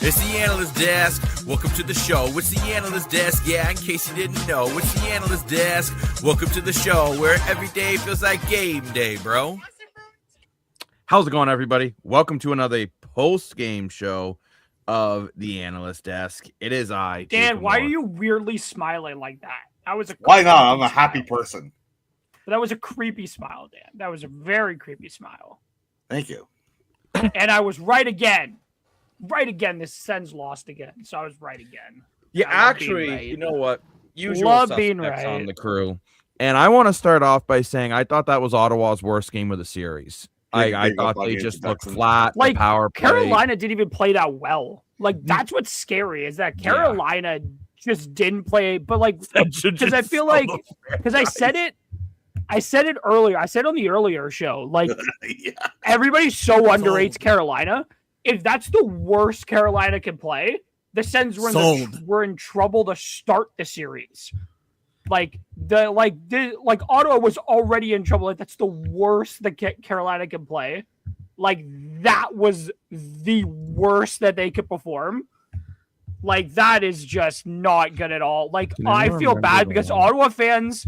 It's the Analyst Desk. Welcome to the show. It's the Analyst Desk. Yeah, in case you didn't know, it's the Analyst Desk. Welcome to the show where every day feels like game day, bro. How's it going, everybody? Welcome to another post-game show of the Analyst Desk. It is I, Dan, why are you weirdly smiling like that? That was a why not? I'm a happy person. That was a creepy smile, Dan. That was a very creepy smile. Thank you. And I was right again. Right again. This Sens lost again, so I was right again. Yeah, actually, right. You know what? Usual Love suspects being right. on the crew. And I want to start off by saying I thought that was Ottawa's worst game of the series. I thought they just looked flat. Like, the power play. Carolina didn't even play that well. Like, that's what's scary is that Carolina just didn't play. But, like, because I feel like, because I said it earlier. I said on the earlier show, like, everybody so underrates Carolina. If that's the worst Carolina can play, the Sens were in trouble to start the series. Like Ottawa was already in trouble. Like, that's the worst that Carolina can play. Like, that was the worst that they could perform. Like, that is just not good at all. Like, I feel bad because Ottawa fans,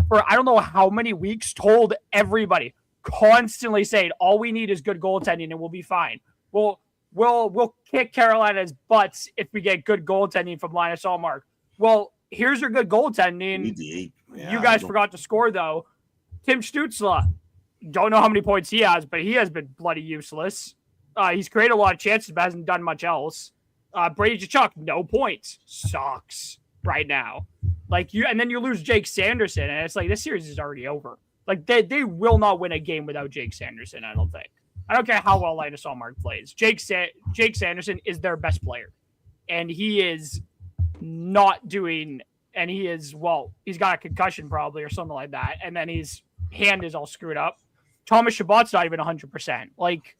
for I don't know how many weeks, told everybody, constantly saying, all we need is good goaltending and we'll be fine. We'll kick Carolina's butts if we get good goaltending from Linus Ullmark. Well, here's your good goaltending. You guys forgot to score, though. Tim Stützle, don't know how many points he has, but he has been bloody useless. He's created a lot of chances, but hasn't done much else. Brady Tkachuk, no points. Sucks right now. And then you lose Jake Sanderson, and it's like, this series is already over. Like, they will not win a game without Jake Sanderson, I don't think. I don't care how well Linus Ullmark plays. Jake Sanderson is their best player. And he is not doing, and he's got a concussion probably or something like that. And then his hand is all screwed up. Thomas Chabot's not even 100%. Like,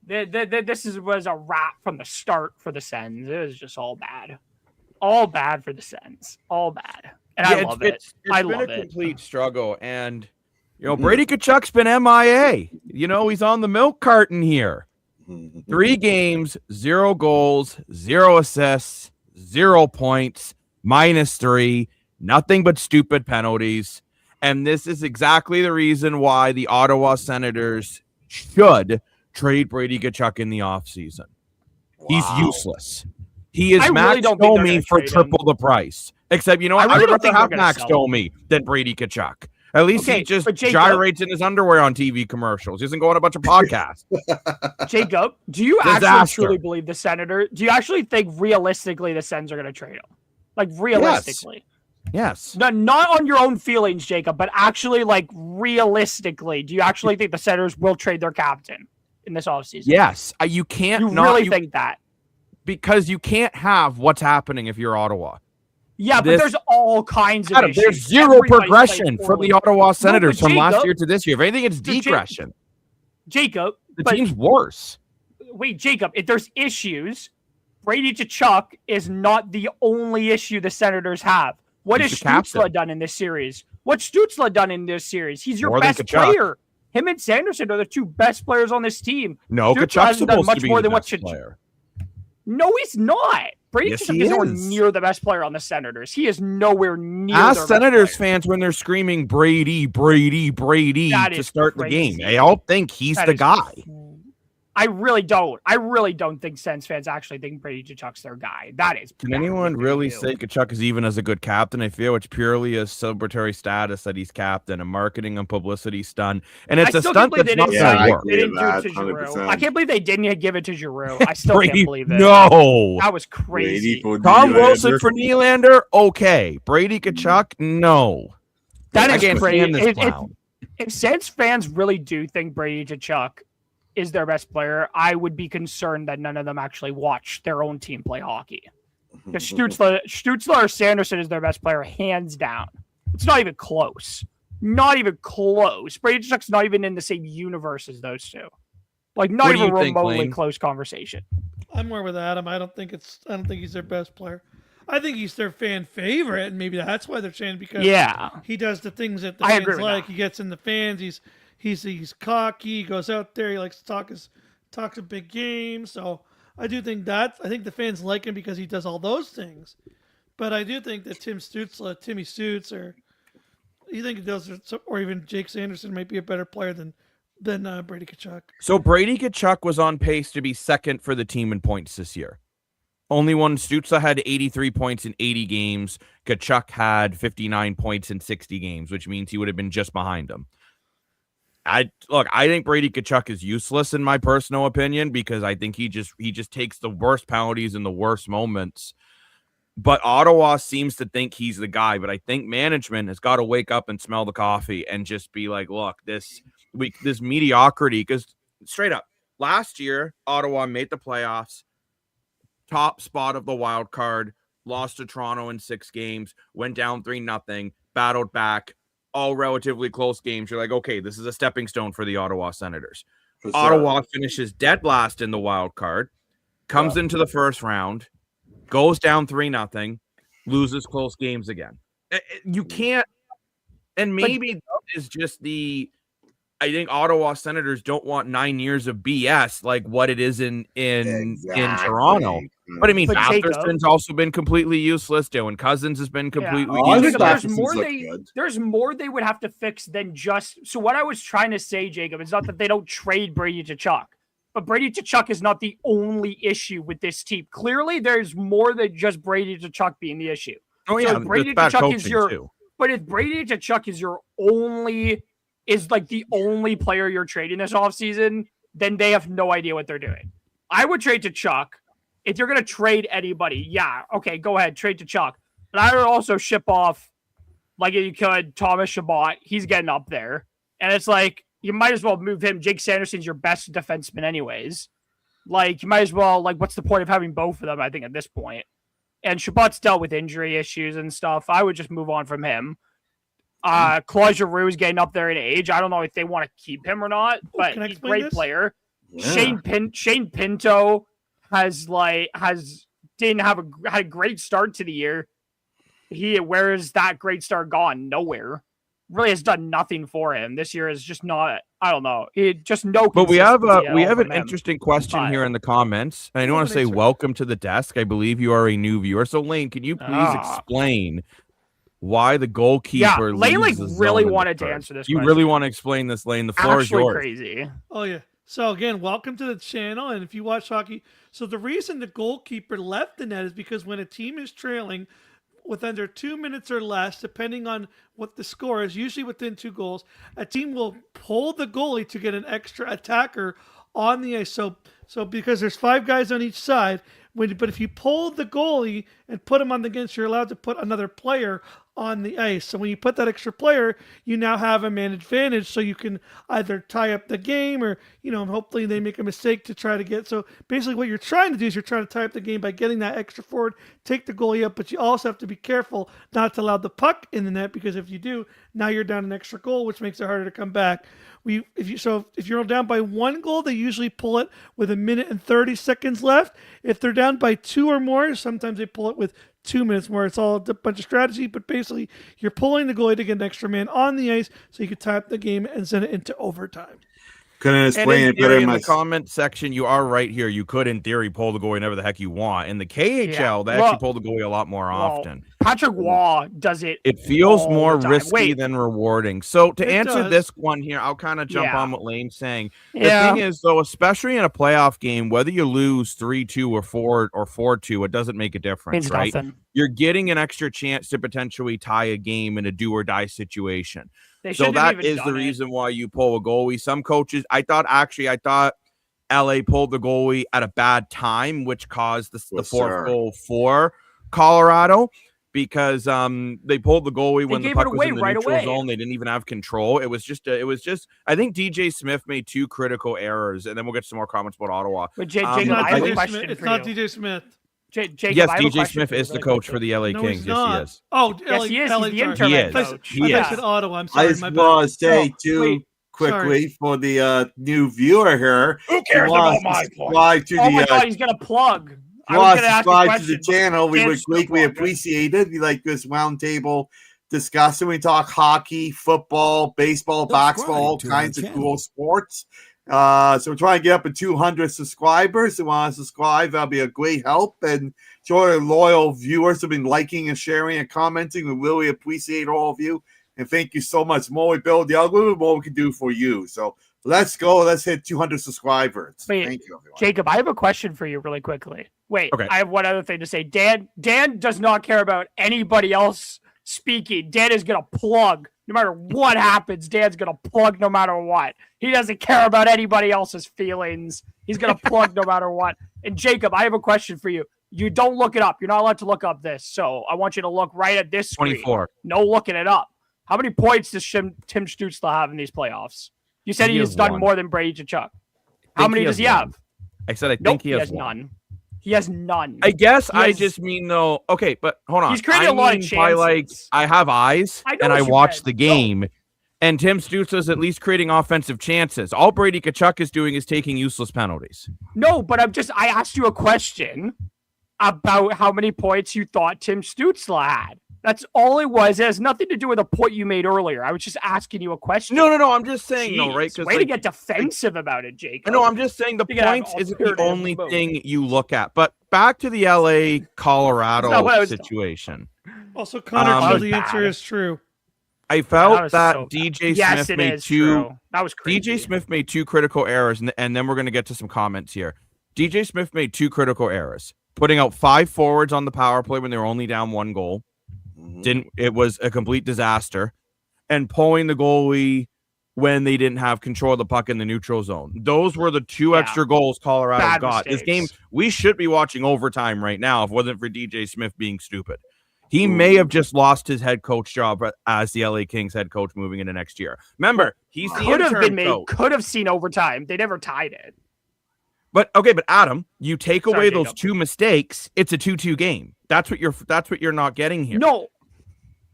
this was a wrap from the start for the Sens. It was just all bad. All bad for the Sens. All bad. And I love it. It's been a complete struggle. And, Brady Tkachuk's been MIA. He's on the milk carton here. 3 games, 0 goals, 0 assists, 0 points, -3, nothing but stupid penalties. And this is exactly the reason why the Ottawa Senators should trade Brady Tkachuk in the offseason. Wow. He's useless. He is Max Domi for triple the price. Except, I'd rather have Max Domi than Brady Tkachuk. At least he just gyrates in his underwear on TV commercials. He doesn't go on a bunch of podcasts. Jacob, do you actually truly believe the Senators? Do you actually think realistically the Sens are going to trade him? Like, realistically? Yes. No, not on your own feelings, Jacob, but actually, like, realistically, do you actually think the Senators will trade their captain in this offseason? Yes. You can't think that? Because you can't have what's happening if you're Ottawa. Yeah, but there's all kinds of issues. There's zero progression from the Ottawa Senators from last year to this year. If anything, it's degression. Jacob. The team's worse. Wait, Jacob, if there's issues, Brady Tkachuk is not the only issue the Senators have. What has Stützle done in this series? What's Stützle done in this series? He's your best player. Him and Sanderson are the 2 best players on this team. No, Tkachuk's supposed to be the best player. No, he's not. Brady Tkachuk is nowhere near the best player on the Senators. He is nowhere near. Ask Senators fans when they're screaming Brady to start the game. They all think he's the guy. I really don't think Sens fans actually think Brady Tkachuk's their guy. That is. Can anyone really say Tkachuk is even as a good captain? I feel it's purely a celebratory status that he's captain, a marketing and publicity stunt, and it's a stunt that's not going to work. They didn't do it to Giroux. I can't believe they didn't give it to Giroux. I still can't believe it. No, that was crazy. Tom Wilson for Nylander, okay. Brady Tkachuk, no. That is crazy. If Sens fans really do think Brady Tkachuk is their best player, I would be concerned that none of them actually watch their own team play hockey. Because Stützle or Sanderson is their best player, hands down. It's not even close. Not even close. Brady Tkachuk's not even in the same universe as those 2. Like, not even remotely close conversation. I'm more with Adam. I don't think he's their best player. I think he's their fan favorite, and maybe that's why they're saying, because he does the things that the fans like. He gets in the fans. He's cocky. He goes out there. He likes to talk a big game. So I do think the fans like him because he does all those things. But I do think that Timmy Stutz, or you think those are, or even Jake Sanderson might be a better player than Brady Tkachuk. So Brady Tkachuk was on pace to be second for the team in points this year. Only one. Stützle had 83 points in 80 games. Tkachuk had 59 points in 60 games, which means he would have been just behind him. I think Brady Tkachuk is useless in my personal opinion because I think he just takes the worst penalties in the worst moments. But Ottawa seems to think he's the guy. But I think management has got to wake up and smell the coffee and just be like, look, this mediocrity. Because straight up, last year Ottawa made the playoffs. Top spot of the wild card, lost to Toronto in 6 games, went down 3-0, battled back, all relatively close games. You're like, okay, this is a stepping stone for the Ottawa Senators. For sure. Ottawa finishes dead last in the wild card, comes into the first round, goes down 3-0, loses close games again. You can't, and maybe that is just I think Ottawa Senators don't want 9 years of BS like what it is in Toronto. But I mean, Matherson's also been completely useless. Dylan Cousins has been completely useless. There's more they would have to fix than just. So what I was trying to say, Jacob, is not that they don't trade Brady Tkachuk, but Brady Tkachuk is not the only issue with this team. Clearly, there's more than just Brady Tkachuk being the issue. Oh yeah, so Brady Tkachuk is your. But if Brady Tkachuk is like the only player you're trading this offseason, then they have no idea what they're doing. I would trade Tkachuk. If you're going to trade anybody, yeah, okay, go ahead, trade Tkachuk. But I would also ship off, like you could, Thomas Chabot. He's getting up there. And it's like, you might as well move him. Jake Sanderson's your best defenseman anyways. Like, you might as well, like, what's the point of having both of them, I think, at this point? And Chabot's dealt with injury issues and stuff. I would just move on from him. Claude Giroux's getting up there in age. I don't know if they want to keep him or not, but he's a great player. Yeah. Shane Pinto had a great start to the year. Where is that great start gone? Nowhere. Really has done nothing for him. This year is just not. I don't know. But we have an interesting question here in the comments. And I want to say welcome to the desk. I believe you are a new viewer. So Lane, can you please explain why the goalkeeper? Yeah, Lane really wanted to answer this. You really want to explain this, Lane? The floor is yours. Crazy. Oh yeah. So again, welcome to the channel. And if you watch hockey, so the reason the goalkeeper left the net is because when a team is trailing with under 2 minutes or less, depending on what the score is, usually within 2 goals, a team will pull the goalie to get an extra attacker on the ice. So because there's 5 guys on each side, but if you pull the goalie and put him on the against, you're allowed to put another player on the ice. So when you put that extra player, you now have a man advantage, so you can either tie up the game or, hopefully they make a mistake to try to get. So basically what you're trying to do is you're trying to tie up the game by getting that extra forward, take the goalie up, but you also have to be careful not to allow the puck in the net, because if you do, now you're down an extra goal, which makes it harder to come back. If you're down by 1 goal, they usually pull it with 1 minute and 30 seconds left. If they're down by 2 or more, sometimes they pull it with 2 minutes more. It's all a bunch of strategy, but basically you're pulling the goalie to get an extra man on the ice so you can tie up the game and send it into overtime. Couldn't explain it better in the comment section. You are right here. You could, in theory, pull the goalie whenever the heck you want. In the KHL, they actually pull the goalie a lot more often. Patrick Waugh does it. It feels more risky than rewarding. So to answer this one here, I'll kind of jump on what Lane's saying. The thing is, though, especially in a playoff game, whether you lose 3-2 or 4-2, it doesn't make a difference, right? Nothing. You're getting an extra chance to potentially tie a game in a do or die situation. So that is the reason why you pull a goalie. Some coaches, I thought LA pulled the goalie at a bad time, which caused the fourth goal for Colorado, because they pulled the goalie when the puck was in the neutral zone. They didn't even have control. It was just I think DJ Smith made 2 critical errors, and then we'll get some more comments about Ottawa. But Jacob, I have a question. It's not DJ Smith. Jacob, yes, DJ Smith is the coach for the LA Kings. Yes, he is. Oh, yes, he is. He's the interim coach. I said Ottawa. I'm sorry. I just want to say quickly for the new viewer here. Who cares about my point? Oh my God, he's going to plug. Subscribe to the channel. We would greatly appreciate it. We like this roundtable discussion. We talk hockey, football, baseball, basketball, all kinds of cool sports. So we're trying to get up to 200 subscribers. Who want to subscribe? That'll be a great help. And to our loyal viewers have been liking and sharing and commenting. We really appreciate all of you. And thank you so much. The more we build the algorithm, the more we can do for you. So let's go. Let's hit 200 subscribers. Wait, thank you, everyone. Jacob, I have a question for you really quickly. Wait, okay. I have one other thing to say. Dan does not care about anybody else speaking. Dan is going to plug. No matter what happens, Dan's going to plug no matter what. He doesn't care about anybody else's feelings. He's going to plug no matter what. And Jacob, I have a question for you. You don't look it up. You're not allowed to look up this. So I want you to look right at this screen. 24. No looking it up. How many points does Tim Stützle have in these playoffs? You said he's done more than Brady Tkachuk. How many does he have? I said I think he has none. He has none. I guess I just mean though. Okay, but hold on. He's creating a lot of chances. I have eyes and I watch the game, and Tim Stützle is at least creating offensive chances. All Brady Tkachuk is doing is taking useless penalties. No, but I asked you a question about how many points you thought Tim Stützle had. That's all it was. It has nothing to do with a point you made earlier. I was just asking you a question. No. I'm just saying, no, right? Way to get defensive about it, Jacob. No, I'm just saying the points isn't the only thing you look at. But back to the LA Colorado situation. Also, Connor, the answer is true. I felt that DJ Smith made two. That was crazy. DJ Smith made two critical errors, and then we're going to get to some comments here. DJ Smith made two critical errors, putting out 5 forwards on the power play when they were only down 1 goal. It was a complete disaster, and pulling the goalie when they didn't have control of the puck in the neutral zone. Those were the 2 extra goals Colorado got. Mistakes. This game, we should be watching overtime right now if it wasn't for DJ Smith being stupid. He may have just lost his head coach job as the LA Kings head coach moving into next year. Remember, he's the interim coach. Could have seen overtime. They never tied it. But Adam, you take away those 2 mistakes, it's a 2-2 game. That's what you're not getting here. No.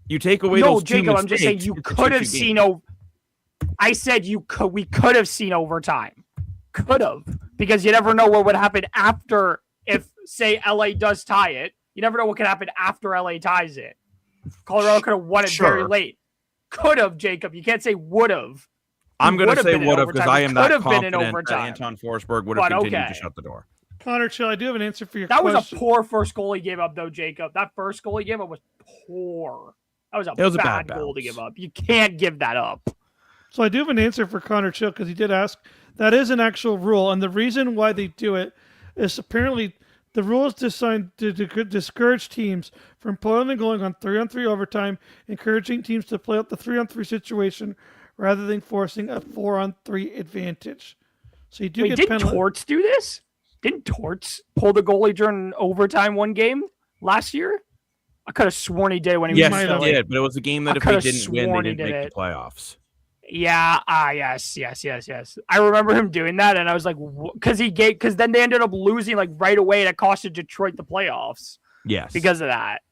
You take away those 2 Jacob, mistakes. I'm just saying you could have seen I said we could have seen overtime. Could have. Because you never know what would happen after if, say, LA does tie it. You never know what could happen after LA ties it. Colorado could have won it very late. Could have, Jacob. You can't say would have. I'm going to say would have because I am that confident that time. Anton Forsberg would have continued to shut the door. Connor, Chill, I do have an answer for your question. That was a poor first goal he gave up, though, Jacob. That first goal he gave up was poor. That was a bad goal to give up. You can't give that up. So I do have an answer for Connor Chill because he did ask. That is an actual rule, and the reason why they do it is apparently the rule is designed to discourage teams from pulling and going on 3-on-3 overtime, encouraging teams to play out the 3-on-3 situation rather than forcing a 4-on-3 advantage. So you do get didn't Torts do this? Didn't Torts pull the goalie during overtime one game last year? I could have sworn he did when he was Yes, he did, but it was a game that if they didn't win, they didn't make the playoffs. Yeah, yes. I remember him doing that, and I was like, because then they ended up losing like right away, and it costed Detroit the playoffs. Yes, because of that.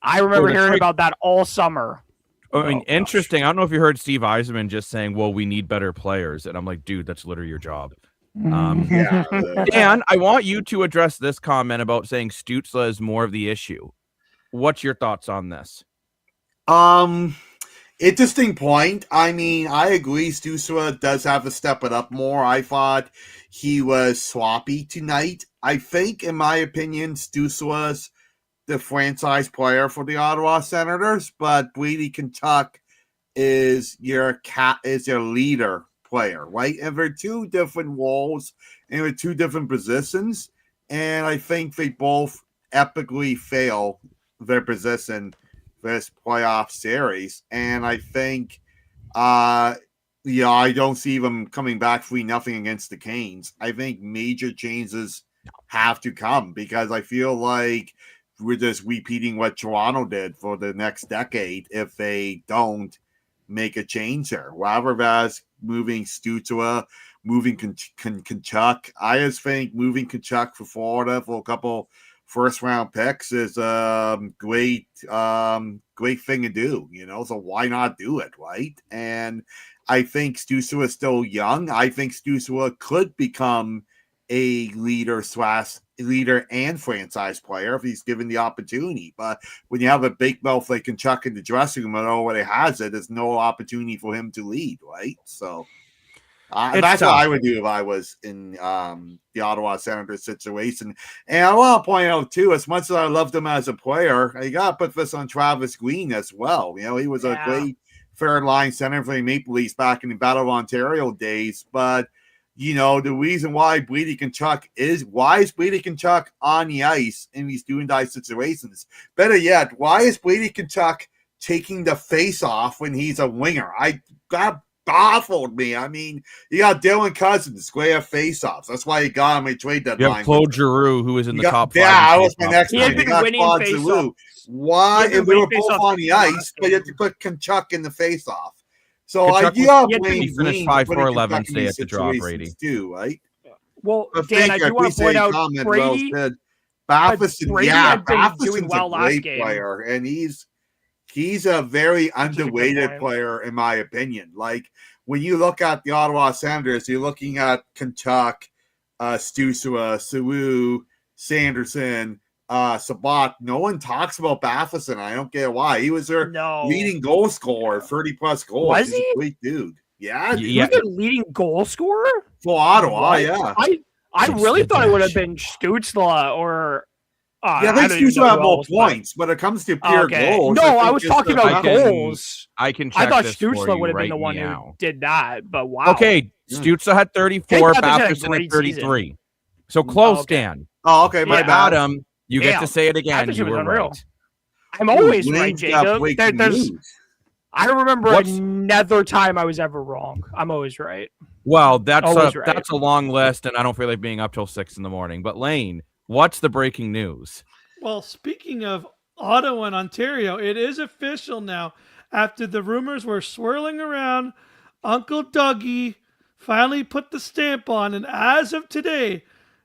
I remember hearing about that all summer. I mean, interesting. I don't know if you heard Steve Yzerman just saying, "Well, we need better players," and I'm like, dude, that's literally your job. Dan, I want you to address this comment about saying Stützle is more of the issue. What's your thoughts on this? Interesting point. I mean, I agree. Stützle does have to step it up more. I thought he was sloppy tonight. I think, in my opinion, Stützle's the franchise player for the Ottawa Senators, but Brady Tkachuk is your leader player, right? And they're 2 different roles and they're 2 different positions, and I think they both epically fail their position this playoff series. And I think I don't see them coming back 3-0 against the Canes. I think major changes have to come because I feel like we're just repeating what Toronto did for the next decade if they don't make a change here. Rather than moving Stützle, moving Tkachuk. I just think moving Tkachuk for Florida for a couple first-round picks is a great thing to do, so why not do it, right? And I think Stützle is still young. I think Stützle could become a leader and franchise player if he's given the opportunity. But when you have a big mouth like Tkachuk in the dressing room and already has it, there's no opportunity for him to lead, right? So That's tough. what I would do if I was in the Ottawa Senators situation. And I want to point out, too, as much as I loved him as a player, you got to put this on Travis Green as well. You know, he was a great third line center for the Maple Leafs back in the Battle of Ontario days. But, you know, the reason why Brady Tkachuk is Brady Tkachuk on the ice in these do-and-die situations? Better yet, why is Brady Tkachuk taking the face-off when he's a winger? That baffled me. I mean, you got Dylan Cousins, great at face-offs. That's why you got him a trade deadline. You have Claude Giroux, who is in the top 5. Yeah, I was my next one. He had been winning face-offs. Why? If we were both on the ice, but you have to put Tkachuk in the face-off. So you got to blame Green. Finished 5 for 11 today at the draw, Brady. Too, right? Well, Dan, I do want to point out Brady. Baffison, Baffison's a great player, and he's a very underrated player, in my opinion. Like, when you look at the Ottawa Senators, you're looking at Tkachuk, Stützle, Saru, Sanderson, Sabat. No one talks about Baffison. I don't get why. He was their leading goal scorer, 30-plus goals. Was he? He's a great dude. Yeah. He was their leading goal scorer? For Ottawa, yeah. I really thought it would have been Stützle or... I think Stützle have more points, but it comes to pure goals. No, I was talking about goals. I can check. I thought this Stützle would have been the one who did that, but wow. Okay, Stützle had 34, Baffison had 33. Season. So close, Dan. Oh, okay, my bad. Adam, you get to say it again. You were unreal. Right. I'm always right, Jacob. I remember another time I was ever wrong. I'm always right. Well, that's a long list, and I don't feel like being up till 6 a.m. But Lane, what's the breaking news? Well, speaking of Ottawa and Ontario, it is official now. After the rumors were swirling around, Uncle Dougie finally put the stamp on, and as of today,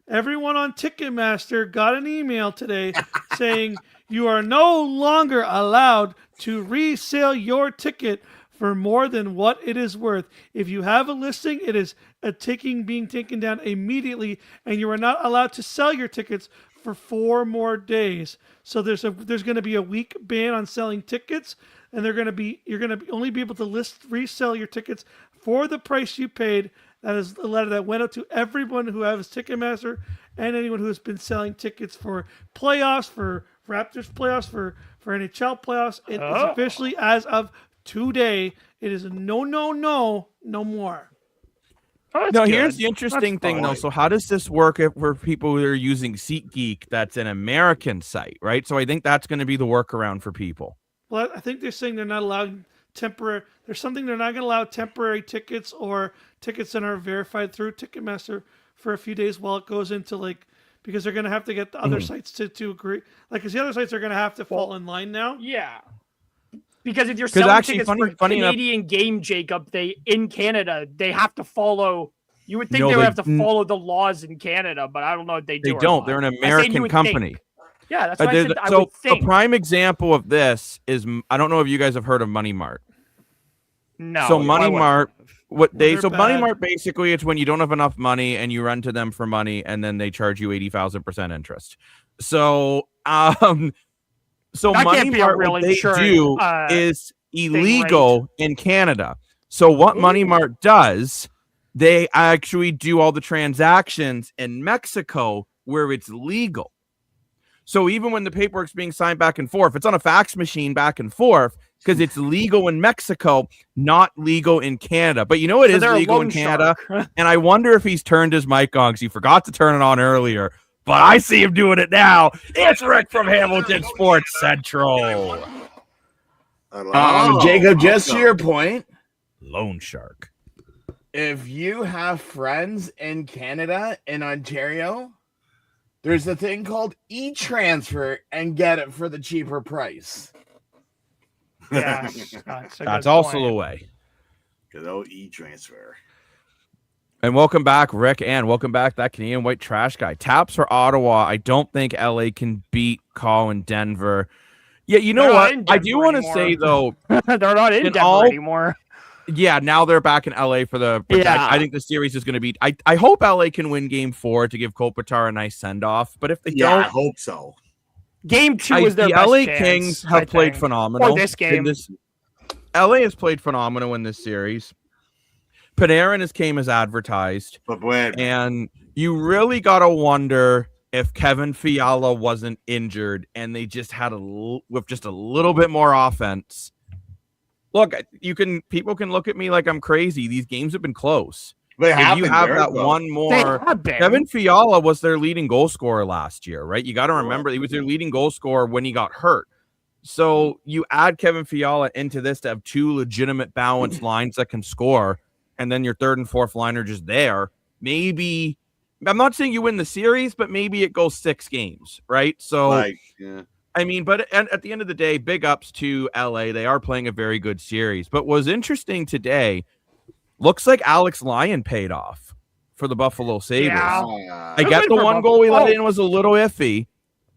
everyone on Ticketmaster got an email today saying you are no longer allowed to resell your ticket for more than what it is worth. If you have a listing, it is being taken down immediately, and you are not allowed to sell your tickets for 4 more days. So there's going to be a week ban on selling tickets, and you're going to only be able to resell your tickets for the price you paid. That is a letter that went out to everyone who has Ticketmaster and anyone who has been selling tickets for playoffs, for Raptors playoffs, for NHL playoffs. It is officially, as of today, it is no more. No, here's the interesting thing, though. So how does this work for people who are using SeatGeek that's an American site, right? So I think that's going to be the workaround for people. Well, I think they're saying they're not allowing temporary. There's something they're not going to allow temporary tickets or tickets that are verified through Ticketmaster for a few days while it goes into because they're going to have to get the other sites to agree. Because the other sites are going to have to fall in line now. Yeah. Because if you're selling tickets for Canadian game, Jacob, in Canada, they have to follow. You would think they would have to follow the laws in Canada, but I don't know if they do. They don't. They're an American company. Think. Yeah, that's what I said. I would think. A prime example of this is, I don't know if you guys have heard of Money Mart. No. So Money Mart, Money Mart basically, it's when you don't have enough money and you run to them for money, and then they charge you 80,000% interest. So Money Mart, what they do is illegal in Canada. So what Money Mart does, they actually do all the transactions in Mexico where it's legal. So even when the paperwork's being signed back and forth, it's on a fax machine back and forth because it's legal in Mexico, not legal in Canada. But it is legal in Canada. And I wonder if he's turned his mic on because he forgot to turn it on earlier. But I see him doing it now. It's Rick from Hamilton Sports Central. Jacob, just to your point, Loan Shark. If you have friends in Canada, in Ontario, there's a thing called e-transfer and get it for the cheaper price. Yeah, that's also the way. Good old e-transfer. And welcome back, Rick, and welcome back, that Canadian white trash guy. Taps for Ottawa. I don't think LA can beat Call in Denver. Yeah, you know what? I do want to say, though. They're not in Denver anymore. Yeah, now they're back in LA for the. Yeah. I think the series is going to be. I hope LA can win Game 4 to give Kopitar a nice send off. But if they don't, I hope so. Game 2 is their best LA chance, Kings have played phenomenal. Or this game. LA has played phenomenal in this series. Panarin came as advertised, and you really got to wonder if Kevin Fiala wasn't injured and they just had with just a little bit more offense. Look, people can look at me like I'm crazy. These games have been close. If you have that one more, Kevin Fiala was their leading goal scorer last year, right? You got to remember he was their leading goal scorer when he got hurt. So you add Kevin Fiala into this to have two legitimate balanced lines that can score, and then your third and fourth line are just there. Maybe, I'm not saying you win the series, but maybe it goes 6 games, right? So, I mean, but at the end of the day, big ups to LA. They are playing a very good series. But what was interesting today, looks like Alex Lyon paid off for the Buffalo Sabres. Yeah. I get the one goal he let in was a little iffy,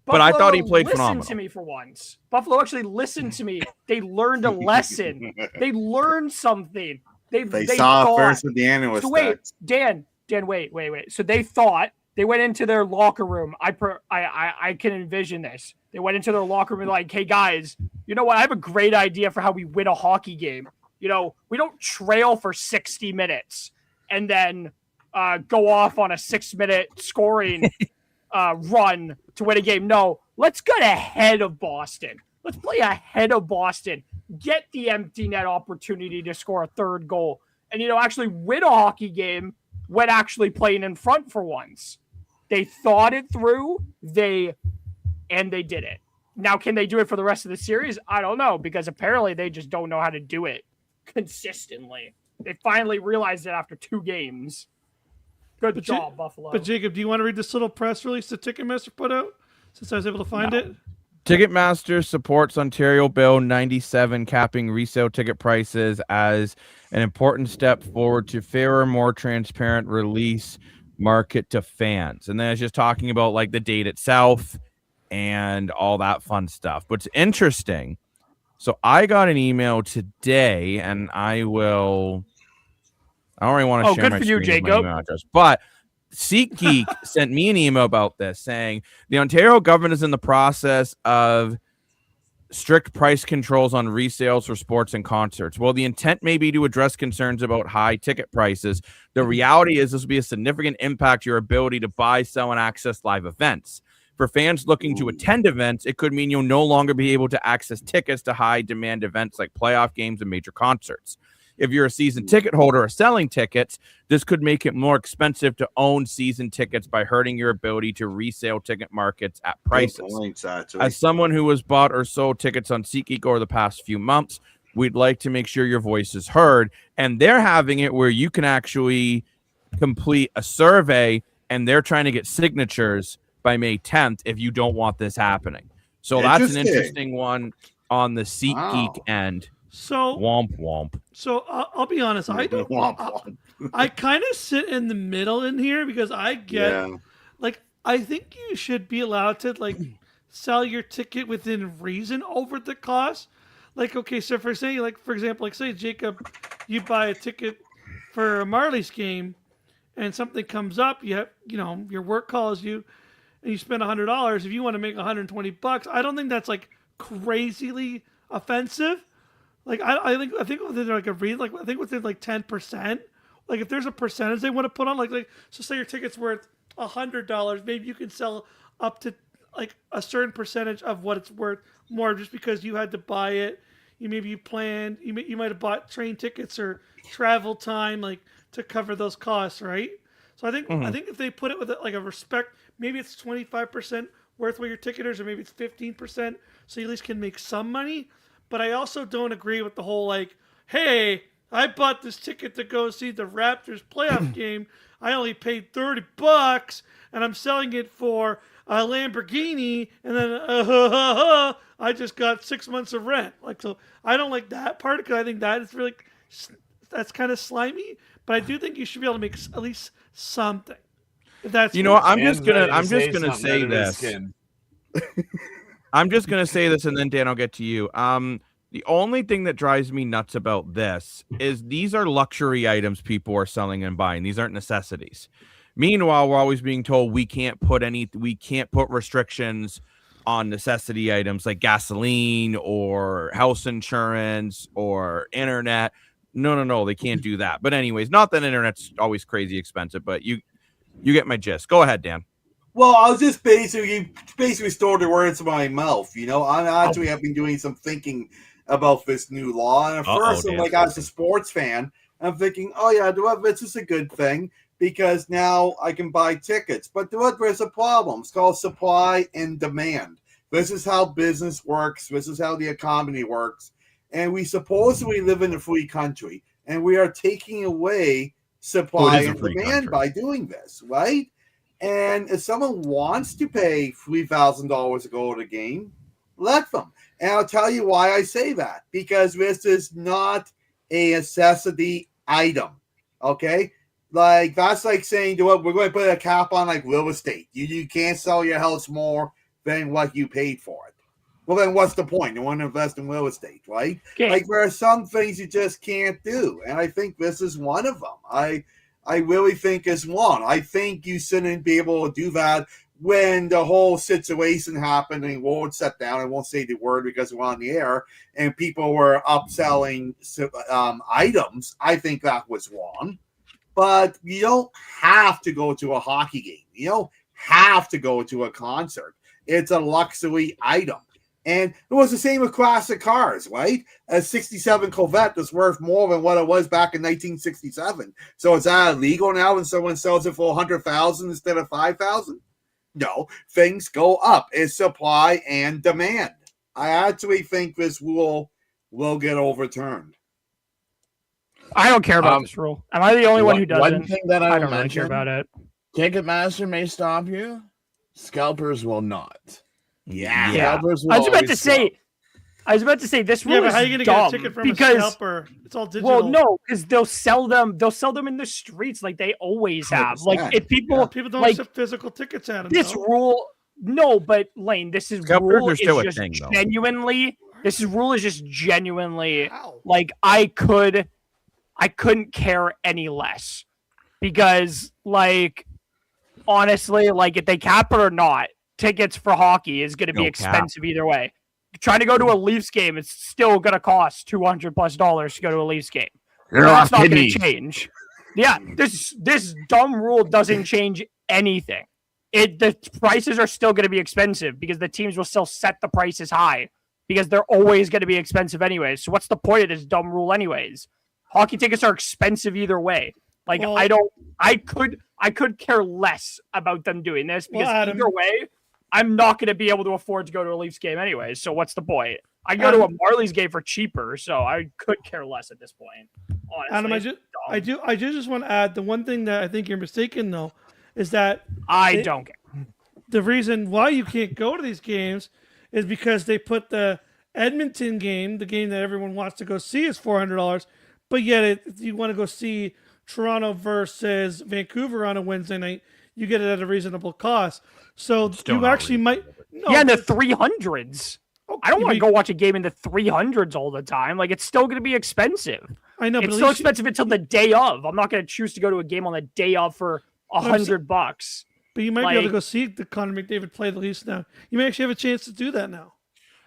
but I thought he played phenomenal. Listen to me for once. Buffalo actually listened to me. They learned a lesson. They learned something. They saw first at the end. So wait, Dan, wait. So they thought, they went into their locker room. I can envision this. They went into their locker room and like, hey guys, you know what? I have a great idea for how we win a hockey game. You know, we don't trail for 60 minutes and then go off on a 6-minute scoring run to win a game. No, let's get ahead of Boston. Let's play ahead of Boston. Get the empty net opportunity to score a third goal. And, actually win a hockey game when actually playing in front for once. They thought it through, and they did it. Now, can they do it for the rest of the series? I don't know, because apparently they just don't know how to do it consistently. They finally realized it after 2 games. Good job, Buffalo. But Jacob, do you want to read this little press release that Ticketmaster put out, since I was able to find it? Ticketmaster supports Ontario Bill 97 capping resale ticket prices as an important step forward to fairer, more transparent release market to fans. And then it's just talking about like the date itself and all that fun stuff. But it's interesting. So I got an email today, and I don't really want to share my good for you, screen with Jacob. my email address, but SeatGeek sent me an email about this saying the Ontario government is in the process of strict price controls on resales for sports and concerts. Well, the intent may be to address concerns about high ticket prices. The reality is this will be a significant impact to your ability to buy, sell, and access live events. For fans looking to attend events, it could mean you'll no longer be able to access tickets to high-demand events like playoff games and major concerts. If you're a season ticket holder or selling tickets, this could make it more expensive to own season tickets by hurting your ability to resale ticket markets at prices. As someone who has bought or sold tickets on SeatGeek over the past few months, we'd like to make sure your voice is heard. And they're having it where you can actually complete a survey, and they're trying to get signatures by May 10th if you don't want this happening. So that's an interesting one on the SeatGeek end. So womp womp. So I'll be honest. I don't. I kind of sit in the middle in here because I get I think you should be allowed to sell your ticket within reason over the cost. Okay, so for example, say Jacob, you buy a ticket for a Marlies game, and something comes up. You have your work calls you, and you spend $100. If you want to make $120, I don't think that's crazily offensive. I think within I think within 10%. If there's a percentage they want to put on, so say your ticket's worth $100, maybe you can sell up to a certain percentage of what it's worth more, just because you had to buy it. You planned. You might have bought train tickets or travel time to cover those costs, right? So I think if they put it with a respect, maybe it's 25% worth what your ticket is, or maybe it's 15%, so you at least can make some money. But I also don't agree with the whole hey, I bought this ticket to go see the Raptors playoff game. I only paid $30, and I'm selling it for a Lamborghini, and then I just got 6 months of rent. So I don't like that part, because I think that is really that's kind of slimy. But I do think you should be able to make at least something. If that's I'm just gonna say this. I'm just going to say this, and then, Dan, I'll get to you. The only thing that drives me nuts about this is these are luxury items people are selling and buying. These aren't necessities. Meanwhile, we're always being told we can't put restrictions on necessity items like gasoline or house insurance or internet. No, they can't do that. But anyways, not that internet's always crazy expensive, but you get my gist. Go ahead, Dan. Well, I was just basically stole the words in my mouth. I actually have been doing some thinking about this new law. And at first, I'm like, as a sports fan, I'm thinking, oh yeah, this is a good thing because now I can buy tickets. But there's a problem. It's called supply and demand. This is how business works. This is how the economy works. And we supposedly live in a free country, and we are taking away supply and demand by doing this, right? And if someone wants to pay $3,000 to go to the game, let them. And I'll tell you why I say that. Because this is not a necessity item, okay? Like, that's like saying, we're going to put a cap on, like, real estate. You can't sell your house more than what you paid for it. Well, then what's the point? You want to invest in real estate, right? Okay. Like, there are some things you just can't do. And I think this is one of them. I really think is one. I think you shouldn't be able to do that when the whole situation happened and won't sit down. I won't say the word because we're on the air and people were upselling items. I think that was wrong. But you don't have to go to a hockey game. You don't have to go to a concert. It's a luxury item. And it was the same with classic cars, right? A 67 Corvette is worth more than what it was back in 1967. So is that illegal now when someone sells it for $100,000 instead of $5,000? No, things go up. It's supply and demand. I actually think this rule will get overturned. I don't care about this rule. Am I the only one who doesn't? One thing that I don't really care about it. Ticketmaster may stop you. Scalpers will not. Yeah. I was about to say this rule is how are you gonna get a ticket from a scalper? It's all digital. Well, no, because they'll sell them in the streets like they always have. Like if people don't accept physical tickets at them. This rule, no, but Lane, this is rule is just genuinely. This rule is just genuinely like I couldn't care any less because like honestly, like if they cap it or not. Tickets for hockey is going to be expensive either way. Trying to go to a Leafs game, it's still going to cost $200+ to go to a Leafs game. That's not going to change. Yeah, this dumb rule doesn't change anything. The prices are still going to be expensive because the teams will still set the prices high because they're always going to be expensive anyways. So what's the point of this dumb rule anyways? Hockey tickets are expensive either way. Like I could care less about them doing this because either way. I'm not going to be able to afford to go to a Leafs game anyway, so what's the point? I go to a Marlies game for cheaper, so I could care less at this point. Honestly, Adam, I just want to add the one thing that I think you're mistaken though is that I don't care. The reason why you can't go to these games is because they put the Edmonton game, the game that everyone wants to go see, is $400, but yet if you want to go see Toronto versus Vancouver on a Wednesday night, you get it at a reasonable cost. So you actually might... No, in the 300s. Okay, I don't want to go watch a game in the 300s all the time. Like, it's still going to be expensive. I know, but it's still expensive until the day of. I'm not going to choose to go to a game on the day of for $100. But you might be able to go see the Connor McDavid play the Leafs now. You may actually have a chance to do that now.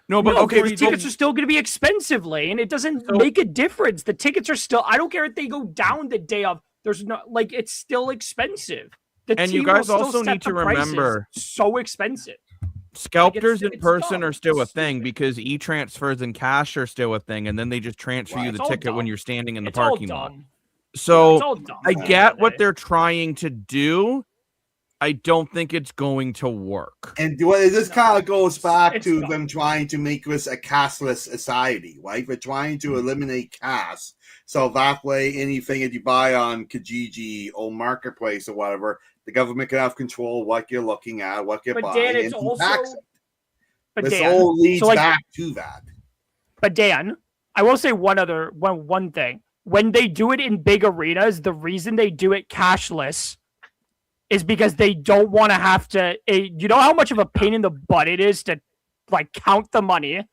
No, but the tickets are still going to be expensive, Lane. It doesn't make a difference. The tickets are still... I don't care if they go down the day of. There's no... Like, it's still expensive. And you guys also need to remember, so expensive. Scalpers in person are still a thing because e-transfers and cash are still a thing, and then they just transfer you the ticket when you're standing in the parking lot. So I get what they're trying to do. I don't think it's going to work. And this kind of goes back to them trying to make this a cashless society, right? They're trying to eliminate cash. So that way, anything that you buy on Kijiji or Marketplace or whatever, the government can have control of what you're looking at, what you're buying, Dan, and tax it. This all leads back to that. But Dan, I will say one thing. When they do it in big arenas, the reason they do it cashless is because they don't want to have to... you know how much of a pain in the butt it is to like count the money?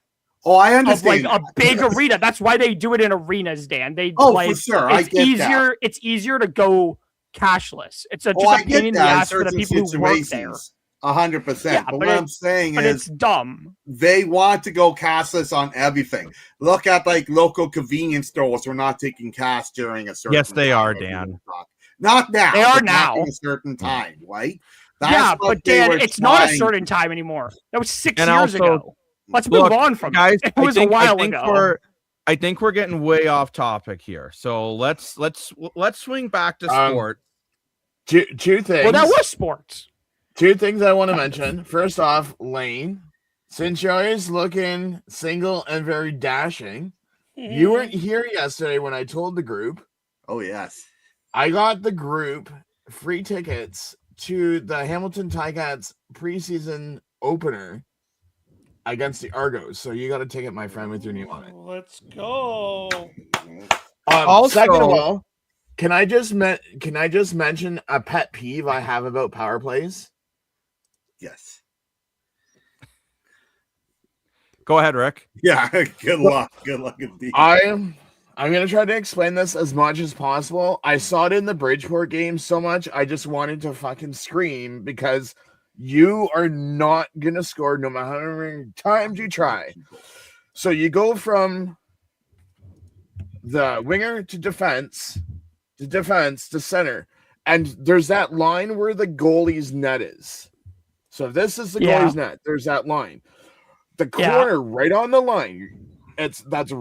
Oh, I understand. Of like a big arena. That's why they do it in arenas, Dan. For sure. It's easier to go cashless. It's just a pain in the ass for the people who work there. 100%. Yeah, but what I'm saying but is it's dumb. they want to go cashless on everything. Look at like local convenience stores. We're not taking cash during a certain. Yes, they time are, of Dan. Not now. They are but now. At a certain time, right? Yeah, what but they Dan, were it's not a trying- certain time anymore. That was 6 And years also, ago. Let's move Look, on from guys, it. It was a while ago. I think we're getting way off topic here. So let's swing back to sport. Two things. Well, that was sports. Two things I want to mention. First off, Lane, since you're always looking single and very dashing, you weren't here yesterday when I told the group. Oh, yes. I got the group free tickets to the Hamilton Ticats preseason opener against the Argos. So you got a ticket, my friend, with your name on it. Let's go. Also, second of all, can I just mention a pet peeve I have about power plays? Yes. Go ahead, Rick. Yeah. Good luck. Good luck indeed. I'm gonna try to explain this as much as possible. I saw it in the Bridgeport game so much I just wanted to fucking scream because you are not gonna score no matter how many times you try. So you go from the winger to defense to center, and there's that line where the goalie's net is. So if this is the goalie's net, there's that line. The corner right on the line, that's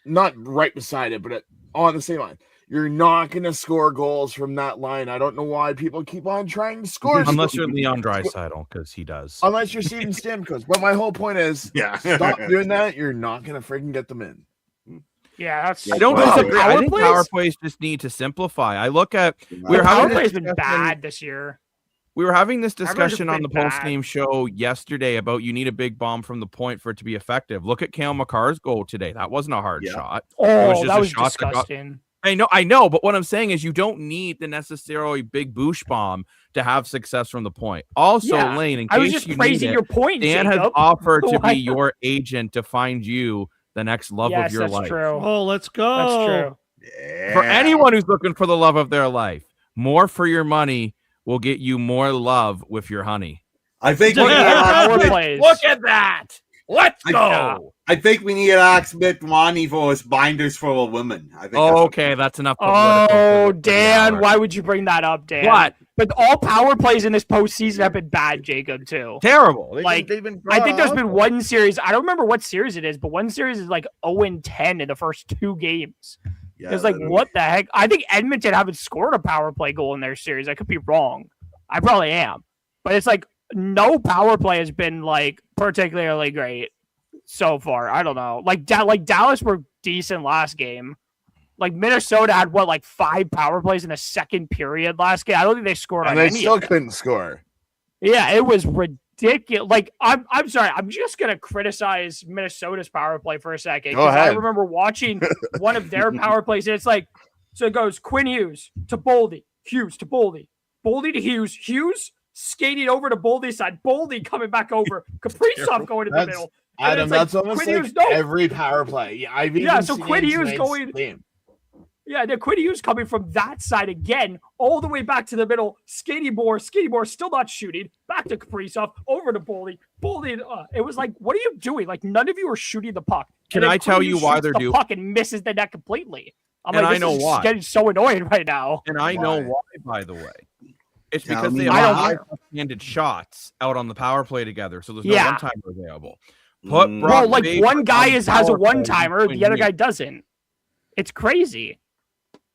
not right beside it, but on the same line. You're not going to score goals from that line. I don't know why people keep on trying to score. Unless you're Leon Draisaitl, because he does. Unless you're Steven Stamkos. But my whole point is, stop doing that. You're not going to freaking get them in. Yeah, that's. I don't Wow. disagree. I think plays? power plays just need to simplify. I look at Power play's been bad this year. We were having this discussion I've on the been post-game show yesterday about you need a big bomb from the point for it to be effective. Look at Cale Makar's goal today. That wasn't a hard shot. Oh, it was just that a was shot disgusting. I know, but what I'm saying is you don't need the necessarily big boosh bomb to have success from the point. Also, Lane, in case I was just you praising need your point, Dan Jacob. has offered to be your agent to find you the next love of your life. True. Oh, let's go. That's true. Yeah. For anyone who's looking for the love of their life, more for your money will get you more love with your honey. I think Look at that. Let's go. I think we need to ask Mitt Romney for his binders for a woman. I think okay, that's enough. Oh, Dan, why would you bring that up, Dan? What? But all power plays in this postseason have been bad, Jacob, too. Terrible. They've been I think there's been one series. I don't remember what series it is, but one series is like 0-10 in the first 2 games. Yeah, it's like, what the heck? I think Edmonton haven't scored a power play goal in their series. I could be wrong. I probably am. But it's like no power play has been like particularly great so far. I don't know. Like Dallas were decent last game. Like Minnesota had 5 power plays in the second period last game. I don't think they scored on any. And they still couldn't score. Yeah, it was ridiculous. Like I'm sorry, I'm just gonna criticize Minnesota's power play for a second. Go ahead. I remember watching one of their power plays, and it's like, so it goes Quinn Hughes to Boldy, Hughes to Boldy, Boldy to Hughes, Hughes skating over to Boldy's side, Boldy coming back over, Kaprizov going to the middle. Adam, that's almost Quinn like Hughes, every power play. Yeah, I've even so seen Quinn Hughes tonight's going. game. Yeah, then Quinn Hughes coming from that side again, all the way back to the middle. Skating more, still not shooting. Back to Kaprizov, over to Boldy. Boldy, it was like, what are you doing? Like, none of you are shooting the puck. Can I tell you why they're doing the puck and misses the net completely? I'm and like, I know why. Getting so annoying right now. And I know why, by the way. It's because they have high-handed shots out on the power play together, so there's no one-timer available. Well, like one guy has a one-timer, the other guy doesn't. It's crazy.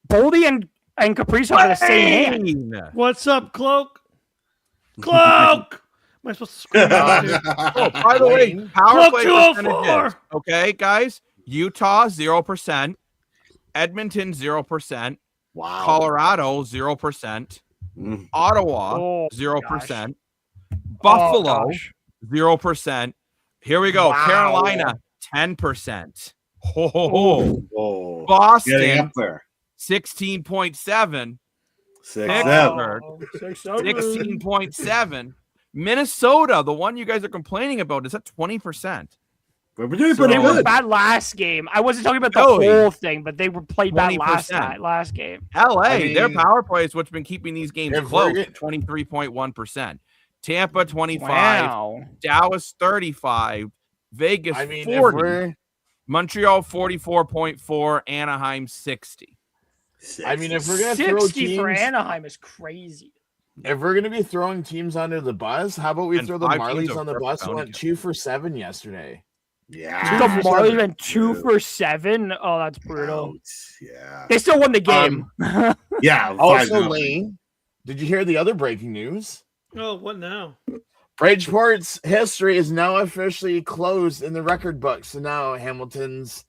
Boldy and Kaprizov are the same hand. What's up, Cloak? Cloak! Am I supposed to scream out here? Oh, by the way, power play percentages. 204. Okay, guys. Utah 0%, Edmonton 0%, Wow. Colorado 0%, Ottawa 0%, Buffalo 0%. Here we go. Wow. Carolina 10%. Boston 16.7. 16.7. Minnesota, the one you guys are complaining about, is at 20%. They were bad last game. I wasn't talking about the whole thing, but they were played bad last game. LA, their power play is what's been keeping these games close. 23.1%. Tampa 25, Wow. Dallas 35, Vegas I mean, 40, Montreal 44.4, Anaheim 60. if we're gonna 60 throw for teams, Anaheim is crazy. if we're gonna be throwing teams under the bus, how about we And throw the 5 teams Marlies on the of bus? bounty Went 2 for 7 yesterday. Yeah. The for Marlies 7. went 2 for 7. Oh, that's brutal. Ouch. Yeah. They still won the game. Yeah. Also, 5-0. Lane, did you hear the other breaking news? Oh, what now? Bridgeport's history is now officially closed in the record book. So now Hamilton's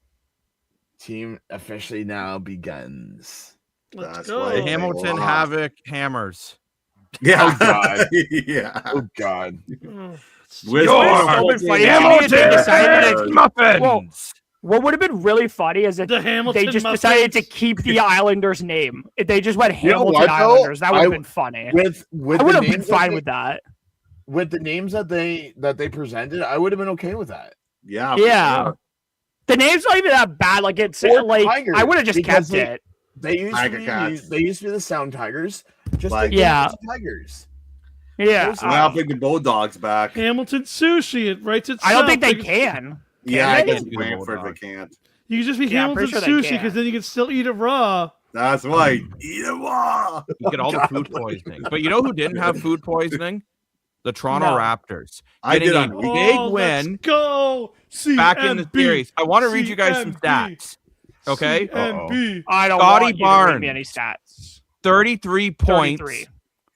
team officially now begins. Let's That's go. why The they Hamilton lost. Havoc Hammers. Yeah. Oh, God. Yeah. Oh, God. Oh, With Your Hamilton Hamilton. Hamilton decided to- Muffins. What would have been really funny is if The Hamilton they just Muffins. decided to keep the Islanders' name. If they just went You know Hamilton what, though? Islanders, that would have I- been funny. With I would the have been names fine with that. with the names that they presented, I would have been okay with that. Yeah. for Yeah. sure. The name's not even that bad. Like it's Or like Tigers, I would have just because kept it. They used Tiger to Cats. be they used to be the Sound Tigers. Just Like- like Yeah. Tigers. Yeah. Now bring the Bulldogs back. Hamilton Sushi. It writes itself. I don't think they Like, can. Yeah, Can I they? guess Brantford they can't. You can just be Yeah, I'm Hamilton pretty sure they Sushi can. because then you can still eat it raw. That's right. Eat it raw. You get all the food poisoning. But you know who didn't have food poisoning? The Toronto No. Raptors. I Getting did a on big let's win go. back in the CNB. series. I want to read you guys some CNB. stats. Okay? CNB. I don't Scotty want you to read me Barnes. any stats. 33 points,